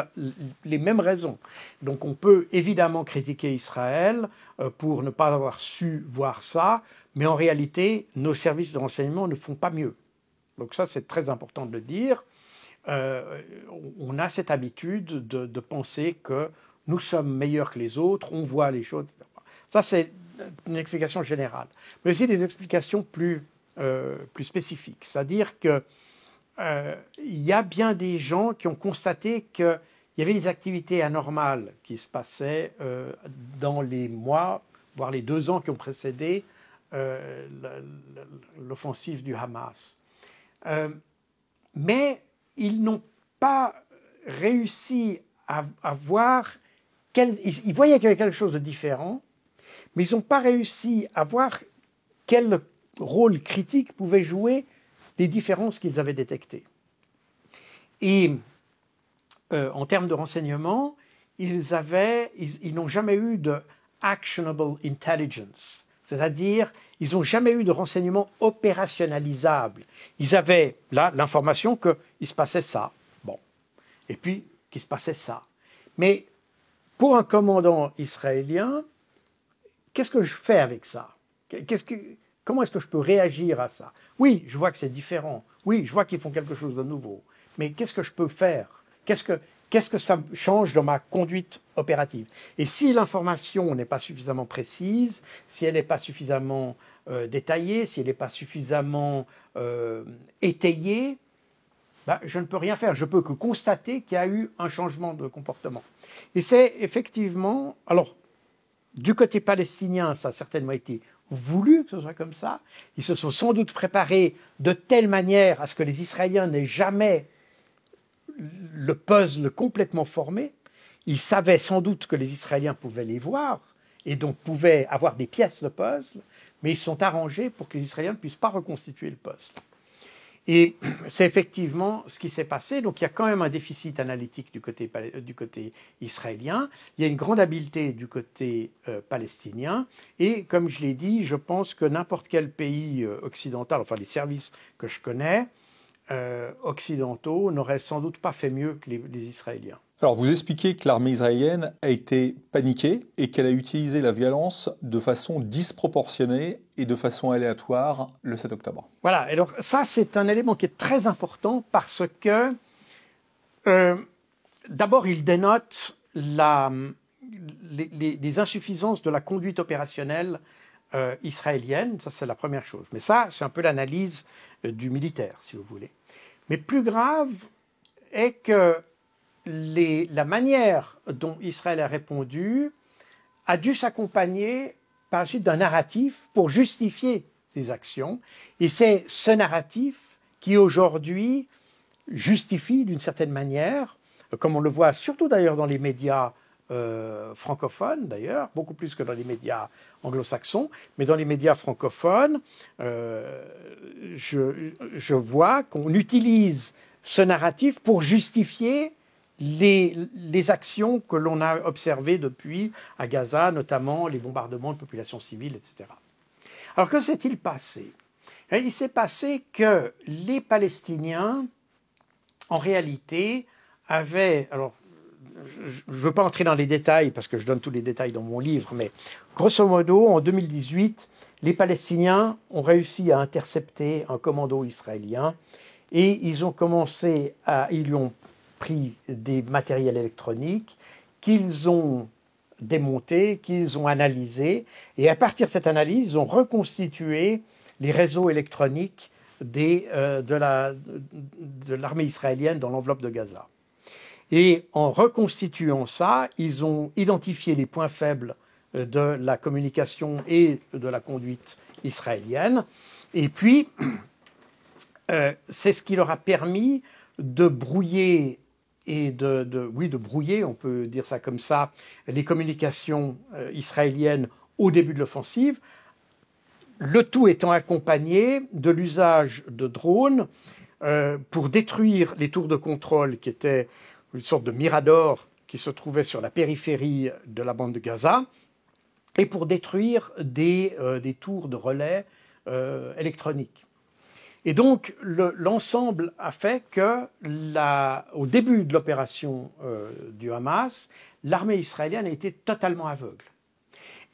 les mêmes raisons. Donc on peut évidemment critiquer Israël pour ne pas avoir su voir ça, mais en réalité nos services de renseignement ne font pas mieux. Donc ça c'est très important de le dire. On a cette habitude de penser que nous sommes meilleurs que les autres, on voit les choses, etc. Ça, c'est une explication générale. Mais aussi des explications plus spécifiques. C'est-à-dire qu'il y a bien des gens qui ont constaté qu'il y avait des activités anormales qui se passaient dans les mois, voire les 2 ans qui ont précédé l'offensive du Hamas. Mais ils n'ont pas réussi à voir... Ils voyaient qu'il y avait quelque chose de différent, mais ils n'ont pas réussi à voir quel rôle critique pouvaient jouer les différences qu'ils avaient détectées. Et en termes de renseignement, ils n'ont jamais eu de actionable intelligence, c'est-à-dire ils n'ont jamais eu de renseignement opérationnalisable. Ils avaient là l'information qu'il se passait ça, bon, et puis qu'il se passait ça. Mais pour un commandant israélien, qu'est-ce que je fais avec ça? Comment est-ce que je peux réagir à ça? Oui, je vois que c'est différent. Oui, je vois qu'ils font quelque chose de nouveau. Mais qu'est-ce que je peux faire? Qu'est-ce que ça change dans ma conduite opérative? Et si l'information n'est pas suffisamment précise, si elle n'est pas suffisamment détaillée, si elle n'est pas suffisamment étayée, je ne peux rien faire. Je peux que constater qu'il y a eu un changement de comportement. Et c'est effectivement... Alors, du côté palestinien, ça a certainement été voulu que ce soit comme ça. Ils se sont sans doute préparés de telle manière à ce que les Israéliens n'aient jamais le puzzle complètement formé. Ils savaient sans doute que les Israéliens pouvaient les voir et donc pouvaient avoir des pièces de puzzle, mais ils se sont arrangés pour que les Israéliens ne puissent pas reconstituer le puzzle. Et c'est effectivement ce qui s'est passé. Donc il y a quand même un déficit analytique du côté israélien. Il y a une grande habileté du côté palestinien. Et comme je l'ai dit, je pense que n'importe quel pays occidental, enfin les services que je connais, occidentaux n'auraient sans doute pas fait mieux que les Israéliens. Alors, vous expliquez que l'armée israélienne a été paniquée et qu'elle a utilisé la violence de façon disproportionnée et de façon aléatoire le 7 octobre. Voilà, alors ça c'est un élément qui est très important parce que d'abord il dénote les insuffisances de la conduite opérationnelle israélienne, ça c'est la première chose. Mais ça c'est un peu l'analyse du militaire si vous voulez. Mais plus grave est que la manière dont Israël a répondu a dû s'accompagner par la suite d'un narratif pour justifier ses actions. Et c'est ce narratif qui aujourd'hui justifie d'une certaine manière, comme on le voit surtout d'ailleurs dans les médias francophones d'ailleurs, beaucoup plus que dans les médias anglo-saxons, mais dans les médias francophones, je vois qu'on utilise ce narratif pour justifier les actions que l'on a observées depuis à Gaza, notamment les bombardements de populations civiles, etc. Alors que s'est-il passé? Il s'est passé que les Palestiniens, en réalité, avaient... Alors, je ne veux pas entrer dans les détails, parce que je donne tous les détails dans mon livre, mais grosso modo, en 2018, les Palestiniens ont réussi à intercepter un commando israélien et ils ont commencé ils lui ont pris des matériels électroniques qu'ils ont démontés, qu'ils ont analysés, et à partir de cette analyse, ils ont reconstitué les réseaux électroniques de l'armée israélienne dans l'enveloppe de Gaza. Et en reconstituant ça, ils ont identifié les points faibles de la communication et de la conduite israélienne. Et puis, c'est ce qui leur a permis de brouiller de brouiller, on peut dire ça comme ça, les communications israéliennes au début de l'offensive, le tout étant accompagné de l'usage de drones pour détruire les tours de contrôle qui étaient une sorte de mirador qui se trouvait sur la périphérie de la bande de Gaza et pour détruire des tours de relais électroniques. Et donc, l'ensemble a fait que, au début de l'opération du Hamas, l'armée israélienne a été totalement aveugle.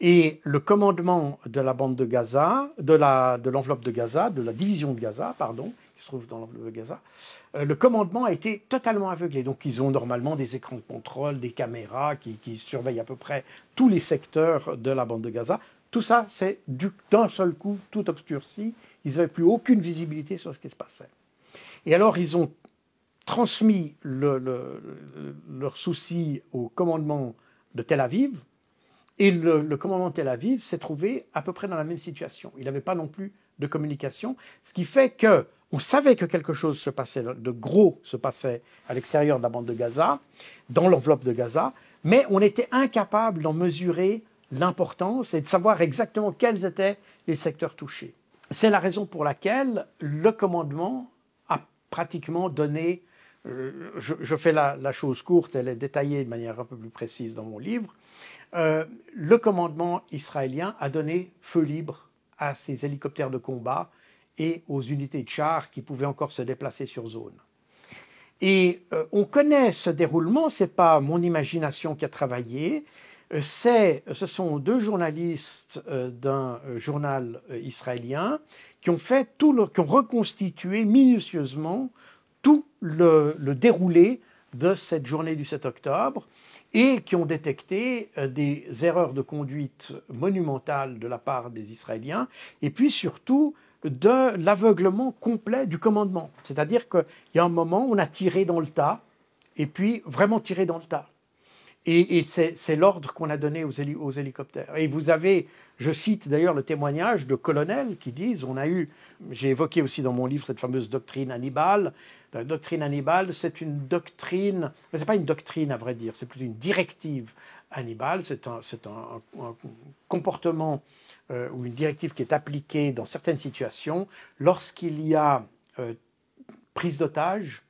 Et le commandement de la bande de Gaza, de l'enveloppe de Gaza, de la division de Gaza, pardon, qui se trouve dans l'enveloppe de Gaza, le commandement a été totalement aveuglé. Donc, ils ont normalement des écrans de contrôle, des caméras qui surveillent à peu près tous les secteurs de la bande de Gaza. Tout ça, c'est d'un seul coup, tout obscurci. Ils n'avaient plus aucune visibilité sur ce qui se passait. Et alors, ils ont transmis leur souci au commandement de Tel Aviv. Et le commandement de Tel Aviv s'est trouvé à peu près dans la même situation. Il n'avait pas non plus de communication, ce qui fait qu'on savait que quelque chose se passait, de gros se passait à l'extérieur de la bande de Gaza, dans l'enveloppe de Gaza, mais on était incapable d'en mesurer l'importance et de savoir exactement quels étaient les secteurs touchés. C'est la raison pour laquelle le commandement a pratiquement donné, je fais la chose courte, elle est détaillée de manière un peu plus précise dans mon livre, le commandement israélien a donné feu libre à ses hélicoptères de combat et aux unités de chars qui pouvaient encore se déplacer sur zone. Et on connaît ce déroulement, ce n'est pas mon imagination qui a travaillé, ce sont deux journalistes d'un journal israélien qui ont reconstitué minutieusement tout le déroulé de cette journée du 7 octobre et qui ont détecté des erreurs de conduite monumentales de la part des Israéliens et puis surtout de l'aveuglement complet du commandement. C'est-à-dire qu'il y a un moment, on a tiré dans le tas et puis vraiment tiré dans le tas. Et c'est l'ordre qu'on a donné aux hélicoptères. Et vous avez, je cite d'ailleurs le témoignage de colonels qui disent, j'ai évoqué aussi dans mon livre cette fameuse doctrine Hannibal. La doctrine Hannibal, c'est une doctrine, mais ce n'est pas une doctrine à vrai dire, c'est plutôt une directive Hannibal. C'est un comportement ou une directive qui est appliquée dans certaines situations lorsqu'il y a prise d'otage.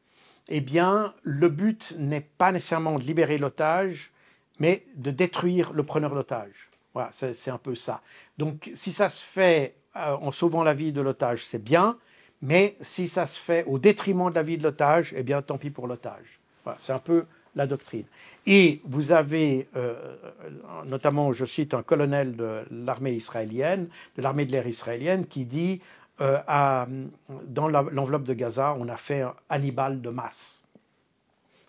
Eh bien, le but n'est pas nécessairement de libérer l'otage, mais de détruire le preneur d'otage. Voilà, c'est un peu ça. Donc, si ça se fait en sauvant la vie de l'otage, c'est bien, Mais si ça se fait au détriment de la vie de l'otage, eh bien, tant pis pour l'otage. Voilà, c'est un peu la doctrine. Et vous avez, notamment, je cite un colonel de l'armée israélienne, de l'armée de l'air israélienne, qui dit dans l'enveloppe de Gaza, on a fait un Hannibal de masse.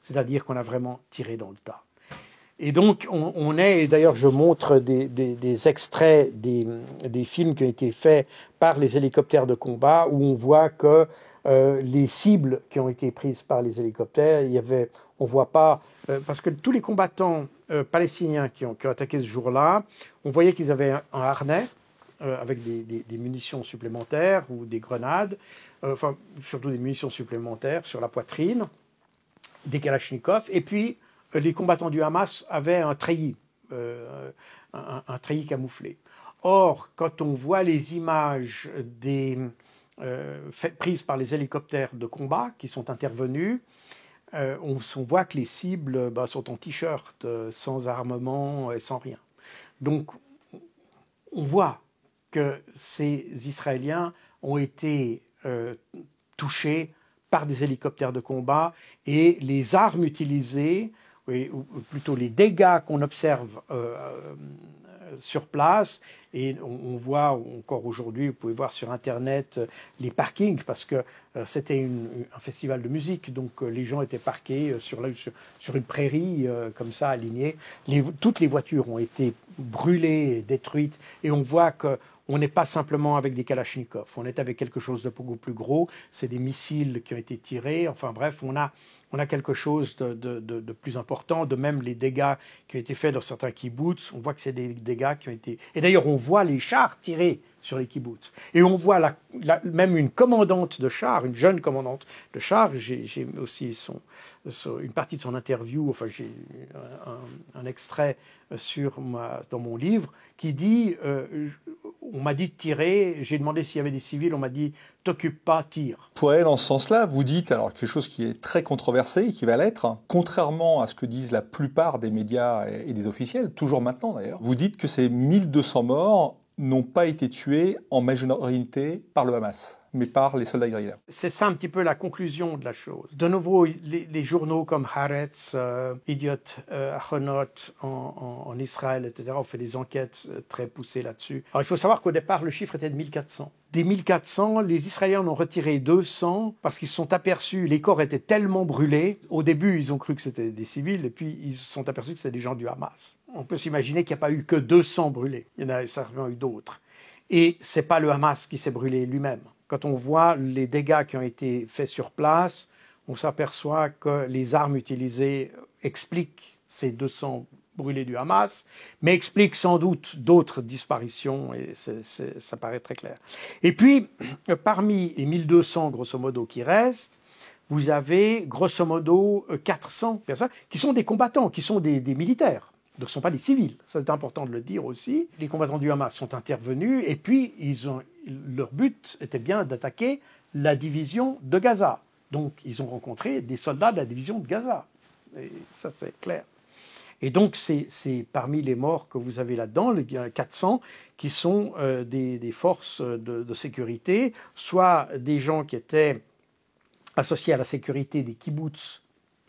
C'est-à-dire qu'on a vraiment tiré dans le tas. Et donc, on est, et d'ailleurs je montre des extraits des films qui ont été faits par les hélicoptères de combat, où on voit que les cibles qui ont été prises par les hélicoptères, on ne voit pas, parce que tous les combattants palestiniens qui ont attaqué ce jour-là, on voyait qu'ils avaient un harnais avec des munitions supplémentaires ou des grenades, enfin surtout des munitions supplémentaires sur la poitrine, des kalachnikovs, et puis les combattants du Hamas avaient un treillis, un treillis camouflé. Or, quand on voit les images prises par les hélicoptères de combat qui sont intervenus, on voit que les cibles sont en t-shirt, sans armement et sans rien. Donc, on voit que ces Israéliens ont été touchés par des hélicoptères de combat et les armes utilisées, ou plutôt les dégâts qu'on observe sur place, et on voit encore aujourd'hui, vous pouvez voir sur Internet les parkings, parce que c'était un festival de musique, donc les gens étaient parqués sur une prairie comme ça, alignés. Toutes les voitures ont été brûlées, détruites, et on voit qu'on n'est pas simplement avec des kalachnikovs, on est avec quelque chose de beaucoup plus gros, c'est des missiles qui ont été tirés, enfin bref, on a quelque chose de plus important, de même les dégâts qui ont été faits dans certains kibboutz, on voit que c'est des dégâts qui ont été... Et d'ailleurs, on voit les chars tirés sur les kibboutz. Et on voit même une commandante de chars, une jeune commandante de chars, j'ai aussi une partie de son interview, enfin j'ai un extrait dans mon livre, qui dit, on m'a dit de tirer, j'ai demandé s'il y avait des civils, on m'a dit, t'occupe pas, tire. Pour aller dans ce sens-là, vous dites, alors quelque chose qui est très controversé et qui va l'être, contrairement à ce que disent la plupart des médias et des officiels, toujours maintenant d'ailleurs, vous dites que ces 1200 morts n'ont pas été tués en majorité par le Hamas, mais par les soldats israéliens. C'est ça un petit peu la conclusion de la chose. De nouveau, les journaux comme Haaretz, Idiot, Achronot en Israël, etc., ont fait des enquêtes très poussées là-dessus. Alors il faut savoir qu'au départ, le chiffre était de 1400. Des 1400, les Israéliens en ont retiré 200 parce qu'ils se sont aperçus, les corps étaient tellement brûlés. Au début, ils ont cru que c'était des civils, et puis ils se sont aperçus que c'était des gens du Hamas. On peut s'imaginer qu'il n'y a pas eu que 200 brûlés. Il y en a certainement eu d'autres. Et ce n'est pas le Hamas qui s'est brûlé lui-même. Quand on voit les dégâts qui ont été faits sur place, on s'aperçoit que les armes utilisées expliquent ces 200 brûlés du Hamas, mais expliquent sans doute d'autres disparitions, et ça paraît très clair. Et puis, parmi les 1200, grosso modo, qui restent, vous avez, grosso modo, 400 personnes qui sont des combattants, qui sont des militaires. Donc, ce ne sont pas des civils, c'est important de le dire aussi. Les combattants du Hamas sont intervenus, et puis leur but était bien d'attaquer la division de Gaza. Donc, ils ont rencontré des soldats de la division de Gaza. Et ça, c'est clair. Et donc, c'est parmi les morts que vous avez là-dedans, il y en a 400 qui sont des forces de sécurité, soit des gens qui étaient associés à la sécurité des kibboutz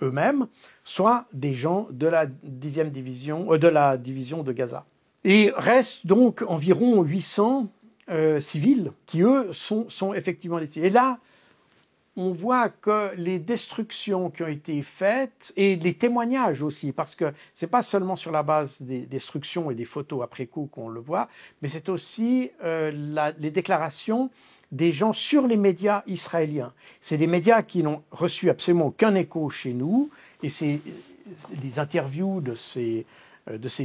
eux-mêmes, soit des gens de la de la division de Gaza. Et restent donc environ 800 civils qui, eux, sont effectivement des civils. Et là, on voit que les destructions qui ont été faites, et les témoignages aussi, parce que ce n'est pas seulement sur la base des destructions et des photos après coup qu'on le voit, mais c'est aussi les déclarations des gens sur les médias israéliens. C'est des médias qui n'ont reçu absolument aucun écho chez nous, et c'est des interviews de ces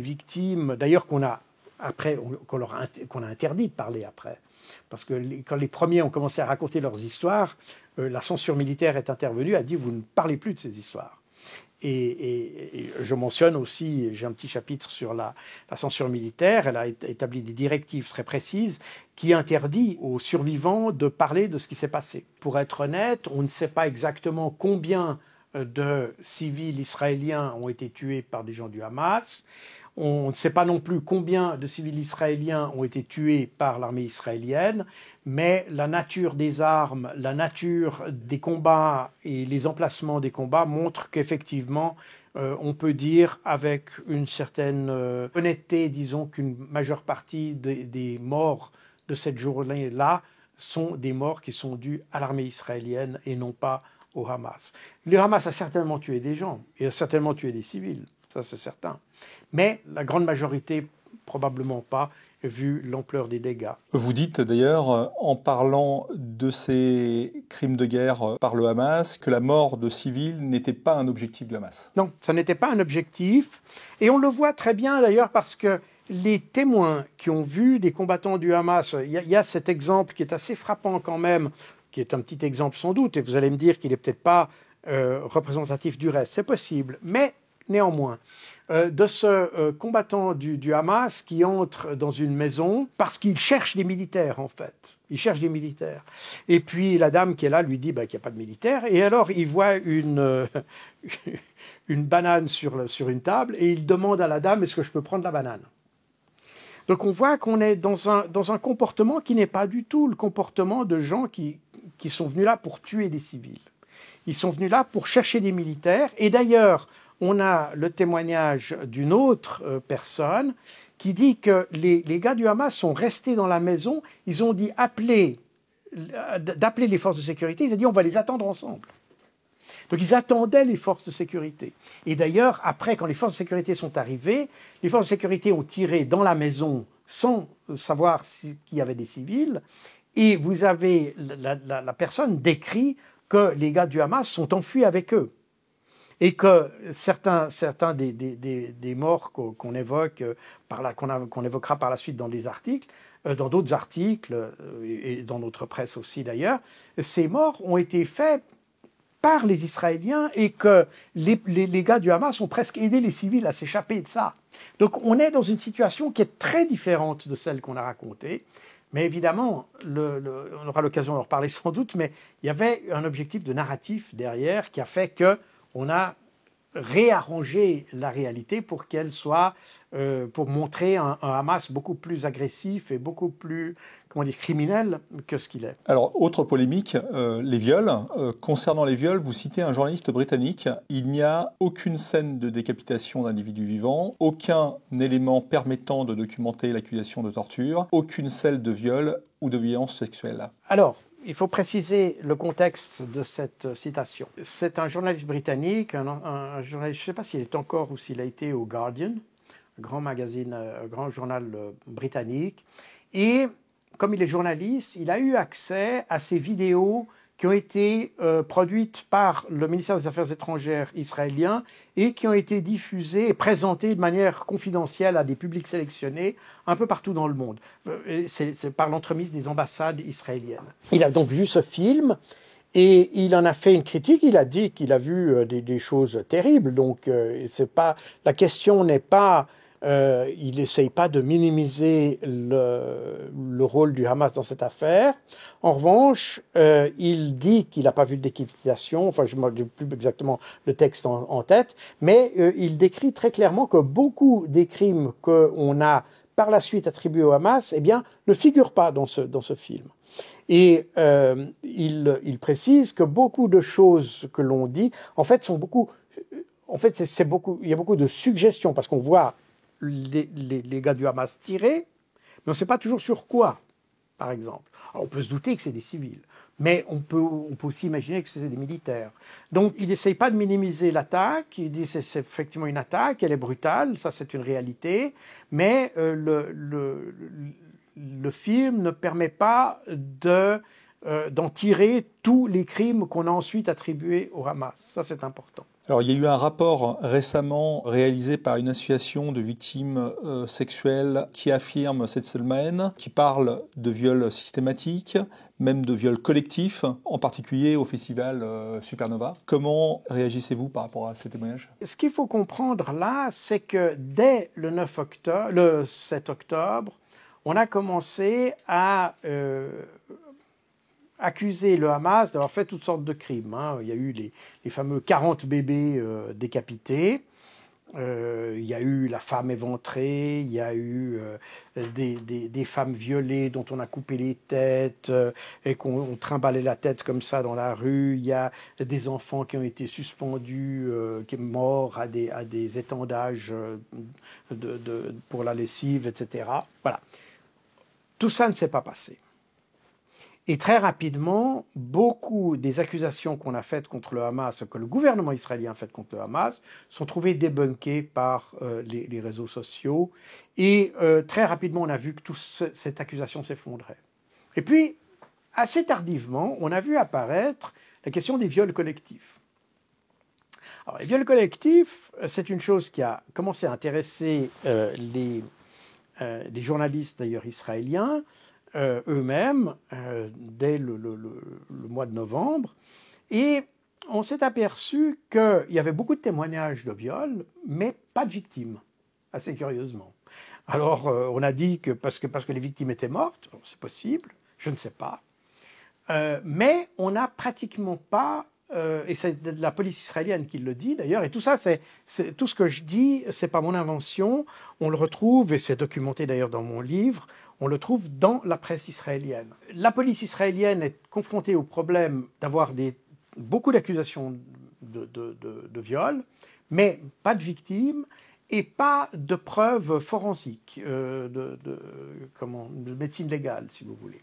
victimes, d'ailleurs qu'on a interdit de parler après. Parce que quand les premiers ont commencé à raconter leurs histoires, la censure militaire est intervenue, a dit « vous ne parlez plus de ces histoires ». Et je mentionne aussi, j'ai un petit chapitre sur la censure militaire, elle a établi des directives très précises qui interdit aux survivants de parler de ce qui s'est passé. Pour être honnête, on ne sait pas exactement combien de civils israéliens ont été tués par des gens du Hamas. On ne sait pas non plus combien de civils israéliens ont été tués par l'armée israélienne, mais la nature des armes, la nature des combats et les emplacements des combats montrent qu'effectivement, on peut dire avec une certaine honnêteté, disons qu'une majeure partie des morts de cette journée-là sont des morts qui sont dus à l'armée israélienne et non pas au Hamas. Le Hamas a certainement tué des gens, et a certainement tué des civils, ça c'est certain. Mais la grande majorité, probablement pas, vu l'ampleur des dégâts. Vous dites d'ailleurs, en parlant de ces crimes de guerre par le Hamas, que la mort de civils n'était pas un objectif du Hamas. Non, ça n'était pas un objectif. Et on le voit très bien d'ailleurs parce que les témoins qui ont vu des combattants du Hamas, il y a cet exemple qui est assez frappant quand même, qui est un petit exemple sans doute, et vous allez me dire qu'il n'est peut-être pas représentatif du reste, c'est possible, mais néanmoins, de ce combattant du Hamas qui entre dans une maison parce qu'il cherche des militaires en fait. Il cherche des militaires. Et puis la dame qui est là lui dit qu'il n'y a pas de militaires. Et alors il voit une banane sur une table et il demande à la dame est-ce que je peux prendre la banane. Donc on voit qu'on est dans un comportement qui n'est pas du tout le comportement de gens qui sont venus là pour tuer des civils. Ils sont venus là pour chercher des militaires. Et d'ailleurs, on a le témoignage d'une autre personne qui dit que les gars du Hamas sont restés dans la maison. Ils ont dit d'appeler les forces de sécurité. Ils ont dit on va les attendre ensemble. Donc ils attendaient les forces de sécurité. Et d'ailleurs, après, quand les forces de sécurité sont arrivées, les forces de sécurité ont tiré dans la maison sans savoir qu'il y avait des civils. Et vous avez la personne décrit que les gars du Hamas sont enfuis avec eux. Et que certains des morts qu'on évoque, qu'on évoquera par la suite dans des articles, dans d'autres articles, et dans notre presse aussi d'ailleurs, ces morts ont été faits par les Israéliens et que les gars du Hamas ont presque aidé les civils à s'échapper de ça. Donc on est dans une situation qui est très différente de celle qu'on a racontée. Mais évidemment, on aura l'occasion d'en reparler sans doute, mais il y avait un objectif de narratif derrière qui a fait qu'on a réarrangé la réalité pour qu'elle soit, pour montrer un Hamas beaucoup plus agressif et beaucoup plus, criminel que ce qu'il est. Alors, autre polémique, les viols. Concernant les viols, vous citez un journaliste britannique. Il n'y a aucune scène de décapitation d'individus vivants, aucun élément permettant de documenter l'accusation de torture, aucune scène de viol ou de violence sexuelle. Alors, il faut préciser le contexte de cette citation. C'est un journaliste britannique, un journaliste, je ne sais pas s'il est encore ou s'il a été au Guardian, un grand magazine, un grand journal britannique. Et comme il est journaliste, il a eu accès à ces vidéos qui ont été produites par le ministère des Affaires étrangères israélien et qui ont été diffusées et présentées de manière confidentielle à des publics sélectionnés un peu partout dans le monde. C'est par l'entremise des ambassades israéliennes. Il a donc vu ce film et il en a fait une critique. Il a dit qu'il a vu des choses terribles. Donc la question n'est pas... il n'essaye pas de minimiser le rôle du Hamas dans cette affaire. En revanche, il dit qu'il n'a pas vu de décapitation, enfin je ne me rappelle plus exactement le texte en tête, mais il décrit très clairement que beaucoup des crimes qu'on a par la suite attribués au Hamas, ne figurent pas dans ce film. Et il précise que beaucoup de choses que l'on dit, en fait, il y a beaucoup de suggestions, parce qu'on voit les gars du Hamas tirer, mais on ne sait pas toujours sur quoi, par exemple. Alors, on peut se douter que c'est des civils, mais on peut aussi imaginer que c'est des militaires. Donc, il n'essaye pas de minimiser l'attaque, il dit que c'est effectivement une attaque, elle est brutale, ça c'est une réalité, mais le film ne permet pas d'en tirer tous les crimes qu'on a ensuite attribués au Hamas. Ça, c'est important. Alors, il y a eu un rapport récemment réalisé par une association de victimes sexuelles qui affirme cette semaine, qui parle de viols systématiques, même de viols collectifs, en particulier au festival Supernova. Comment réagissez-vous par rapport à ces témoignages ? Ce qu'il faut comprendre là, c'est que dès le 7 octobre, on a commencé à accuser le Hamas d'avoir fait toutes sortes de crimes. Il y a eu les fameux 40 bébés décapités. Il y a eu la femme éventrée, il y a eu des femmes violées dont on a coupé les têtes et qu'on trimballait la tête comme ça dans la rue. Il y a des enfants qui ont été suspendus, qui sont morts à des étendages pour la lessive, etc. Voilà. Tout ça ne s'est pas passé. Et très rapidement, beaucoup des accusations qu'on a faites contre le Hamas, que le gouvernement israélien a faites contre le Hamas, sont trouvées débunkées par les réseaux sociaux. Et très rapidement, on a vu que toute cette accusation s'effondrait. Et puis, assez tardivement, on a vu apparaître la question des viols collectifs. Alors, les viols collectifs, c'est une chose qui a commencé à intéresser les journalistes, d'ailleurs, israéliens, eux-mêmes dès le mois de novembre. Et on s'est aperçu qu'il y avait beaucoup de témoignages de viols, mais pas de victimes, assez curieusement. Alors, on a dit que parce que les victimes étaient mortes, c'est possible, je ne sais pas. Mais on n'a pratiquement pas, et c'est la police israélienne qui le dit d'ailleurs, et tout ça, c'est tout ce que je dis, c'est pas mon invention, on le retrouve, et c'est documenté d'ailleurs dans mon livre, on le trouve dans la presse israélienne. La police israélienne est confrontée au problème d'avoir beaucoup d'accusations de viol, mais pas de victimes et pas de preuves forensiques, de médecine légale, si vous voulez.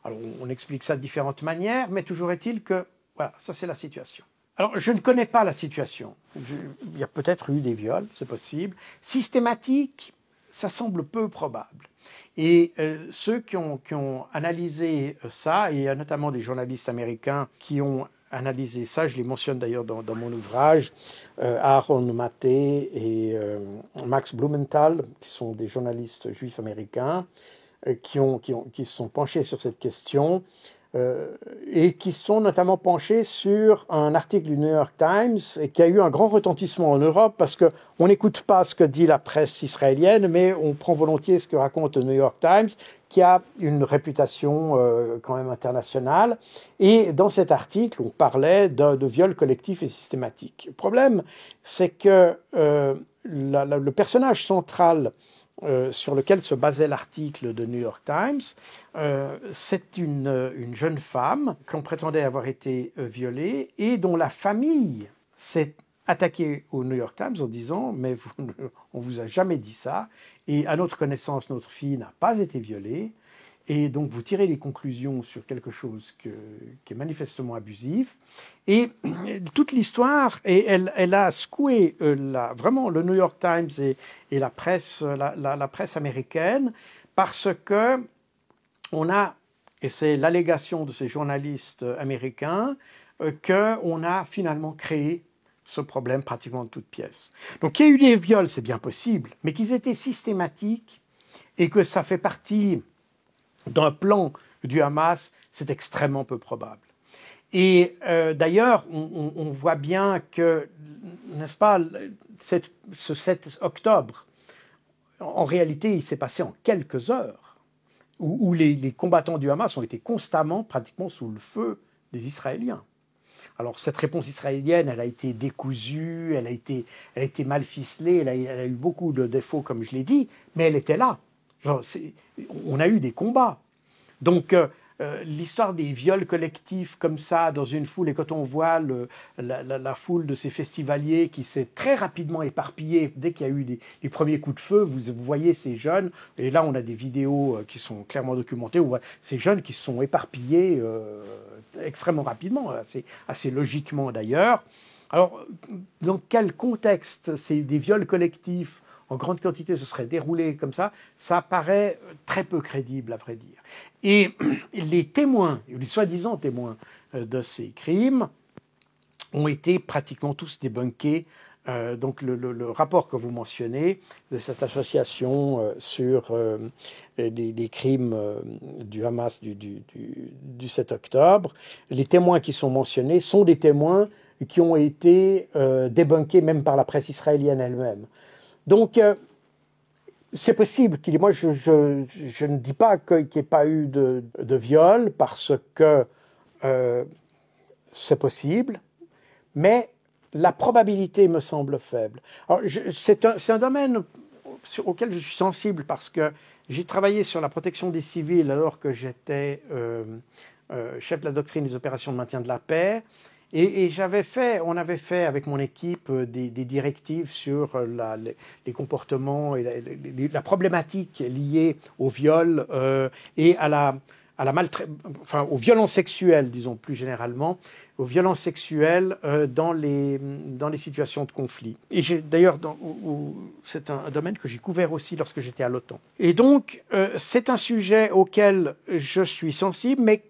Alors, on explique ça de différentes manières, mais toujours est-il que, voilà, ça c'est la situation. Alors, je ne connais pas la situation. Il y a peut-être eu des viols, c'est possible. Systématique, ça semble peu probable. Et ceux qui ont analysé ça, et il y a notamment des journalistes américains qui ont analysé ça, je les mentionne d'ailleurs dans mon ouvrage, Aaron Maté et Max Blumenthal, qui sont des journalistes juifs américains, qui se sont penchés sur cette question et qui sont notamment penchés sur un article du New York Times et qui a eu un grand retentissement en Europe parce qu'on n'écoute pas ce que dit la presse israélienne, mais on prend volontiers ce que raconte le New York Times, qui a une réputation quand même internationale. Et dans cet article, on parlait de viols collectifs et systématiques. Le problème, c'est que le personnage central sur lequel se basait l'article de New York Times, c'est une jeune femme qu'on prétendait avoir été violée et dont la famille s'est attaquée au New York Times en disant « mais on ne vous a jamais dit ça et à notre connaissance, notre fille n'a pas été violée et donc vous tirez des conclusions sur quelque chose qui est manifestement abusif ». Et toute l'histoire, elle a secoué vraiment le New York Times et la presse américaine parce que on a, et c'est l'allégation de ces journalistes américains, qu'on a finalement créé ce problème pratiquement de toutes pièces. Donc qu'il y ait eu des viols, c'est bien possible, mais qu'ils étaient systématiques et que ça fait partie d'un plan du Hamas, c'est extrêmement peu probable. Et d'ailleurs, on voit bien que, n'est-ce pas, ce 7 octobre, en réalité, il s'est passé en quelques heures, où les combattants du Hamas ont été constamment, pratiquement sous le feu des Israéliens. Alors cette réponse israélienne, elle a été décousue, elle a été mal ficelée, elle a eu beaucoup de défauts, comme je l'ai dit, mais elle était là. Genre, on a eu des combats. Donc l'histoire des viols collectifs comme ça dans une foule, et quand on voit la foule de ces festivaliers qui s'est très rapidement éparpillée dès qu'il y a eu les premiers coups de feu, vous voyez ces jeunes, et là on a des vidéos qui sont clairement documentées, où ces jeunes qui se sont éparpillés extrêmement rapidement, assez logiquement d'ailleurs. Alors dans quel contexte des viols collectifs en grande quantité se serait déroulé comme ça paraît très peu crédible à vrai dire. Et les témoins, les soi-disant témoins de ces crimes ont été pratiquement tous débunkés. Donc le rapport que vous mentionnez de cette association sur les crimes du Hamas du 7 octobre, les témoins qui sont mentionnés sont des témoins qui ont été débunkés même par la presse israélienne elle-même. Donc, c'est possible qu'il y ait... Moi, je ne dis pas qu'il n'y ait pas eu de viol, parce que c'est possible, mais la probabilité me semble faible. C'est un domaine auquel je suis sensible parce que j'ai travaillé sur la protection des civils alors que j'étais chef de la doctrine des opérations de maintien de la paix. Et on avait fait avec mon équipe des directives sur les comportements et la problématique liée au viol et aux violences sexuelles, disons plus généralement, aux violences sexuelles dans les situations de conflit. Et d'ailleurs, c'est un domaine que j'ai couvert aussi lorsque j'étais à l'OTAN. Et donc, c'est un sujet auquel je suis sensible, mais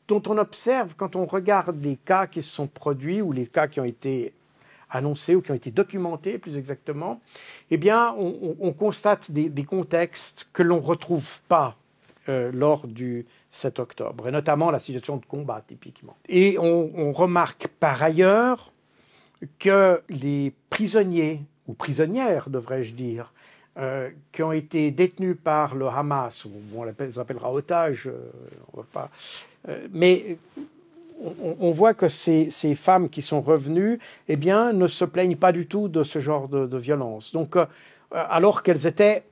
dont on observe quand on regarde les cas qui se sont produits ou les cas qui ont été annoncés ou qui ont été documentés plus exactement, eh bien, on constate des contextes que l'on ne retrouve pas lors du 7 octobre, et notamment la situation de combat, typiquement. Et on remarque par ailleurs que les prisonniers, ou prisonnières, devrais-je dire, qui ont été détenus par le Hamas, ou on les appellera otages, on va pas... mais on voit que ces femmes qui sont revenues, eh bien, ne se plaignent pas du tout de ce genre de violence. Donc, alors qu'elles étaient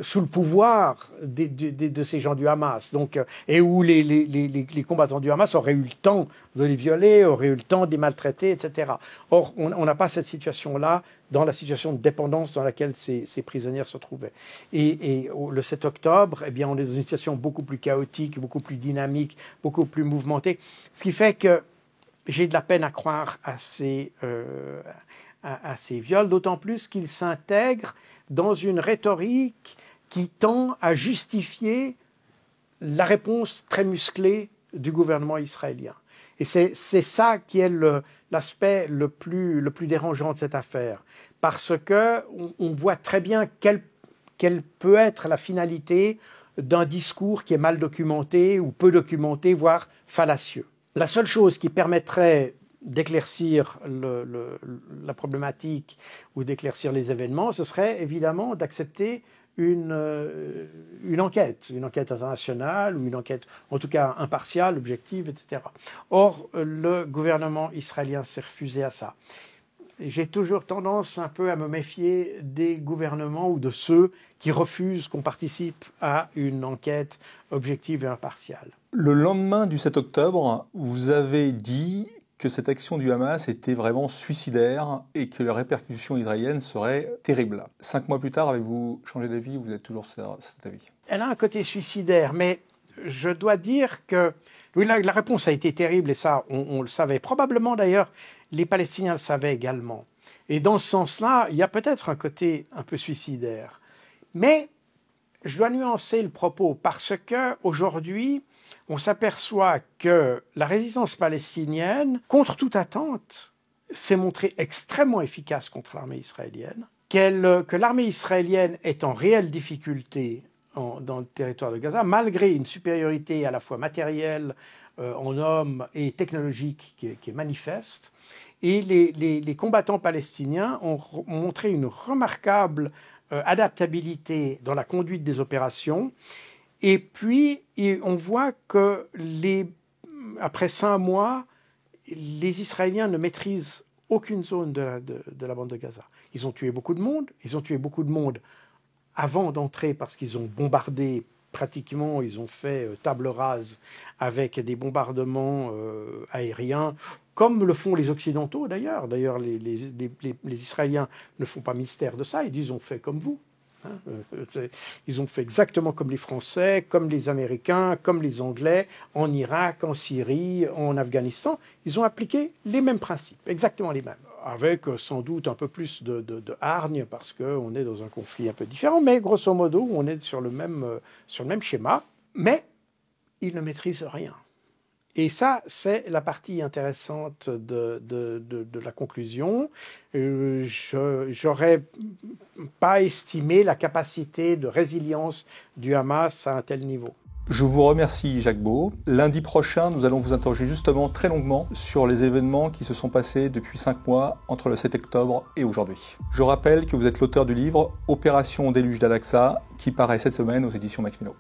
sous le pouvoir de ces gens du Hamas, donc, et où les combattants du Hamas auraient eu le temps de les violer, auraient eu le temps de les maltraiter, etc. Or, on n'a pas cette situation-là dans la situation de dépendance dans laquelle ces prisonnières se trouvaient. Et le 7 octobre, eh bien, on est dans une situation beaucoup plus chaotique, beaucoup plus dynamique, beaucoup plus mouvementée, ce qui fait que j'ai de la peine à croire à ces viols, d'autant plus qu'ils s'intègrent dans une rhétorique qui tend à justifier la réponse très musclée du gouvernement israélien. Et c'est ça qui est l'aspect le plus dérangeant de cette affaire, parce qu'on voit très bien quelle peut être la finalité d'un discours qui est mal documenté ou peu documenté, voire fallacieux. La seule chose qui permettrait d'éclaircir la problématique ou d'éclaircir les événements, ce serait évidemment d'accepter une enquête internationale ou une enquête en tout cas impartiale, objective, etc. Or, le gouvernement israélien s'est refusé à ça. J'ai toujours tendance un peu à me méfier des gouvernements ou de ceux qui refusent qu'on participe à une enquête objective et impartiale. Le lendemain du 7 octobre, vous avez dit que cette action du Hamas était vraiment suicidaire et que les répercussions israéliennes seraient terribles. 5 mois plus tard, avez-vous changé d'avis ou vous êtes toujours sur cet avis? Elle a un côté suicidaire, mais je dois dire que oui, la réponse a été terrible et ça, on le savait. Probablement d'ailleurs, les Palestiniens le savaient également. Et dans ce sens-là, il y a peut-être un côté un peu suicidaire. Mais je dois nuancer le propos parce qu'aujourd'hui, on s'aperçoit que la résistance palestinienne, contre toute attente, s'est montrée extrêmement efficace contre l'armée israélienne, que l'armée israélienne est en réelle difficulté dans le territoire de Gaza, malgré une supériorité à la fois matérielle en hommes et technologique qui est manifeste. Et les combattants palestiniens ont montré une remarquable adaptabilité dans la conduite des opérations. Et puis, on voit que après 5 mois, les Israéliens ne maîtrisent aucune zone de la bande de Gaza. Ils ont tué beaucoup de monde. Avant d'entrer parce qu'ils ont bombardé pratiquement, ils ont fait table rase avec des bombardements aériens, comme le font les Occidentaux d'ailleurs. D'ailleurs, les Israéliens ne font pas mystère de ça, ils disent « on fait comme vous ». Ils ont fait exactement comme les Français, comme les Américains, comme les Anglais, en Irak, en Syrie, en Afghanistan. Ils ont appliqué les mêmes principes, exactement les mêmes, avec sans doute un peu plus de hargne parce qu'on est dans un conflit un peu différent, mais grosso modo, on est sur le même schéma, mais ils ne maîtrisent rien. Et ça, c'est la partie intéressante de la conclusion. J'aurais pas estimé la capacité de résilience du Hamas à un tel niveau. Je vous remercie Jacques Beau. Lundi prochain, nous allons vous interroger justement très longuement sur les événements qui se sont passés depuis 5 mois entre le 7 octobre et aujourd'hui. Je rappelle que vous êtes l'auteur du livre Opération Déluge d'Al-Aqsa qui paraît cette semaine aux éditions Max Minot.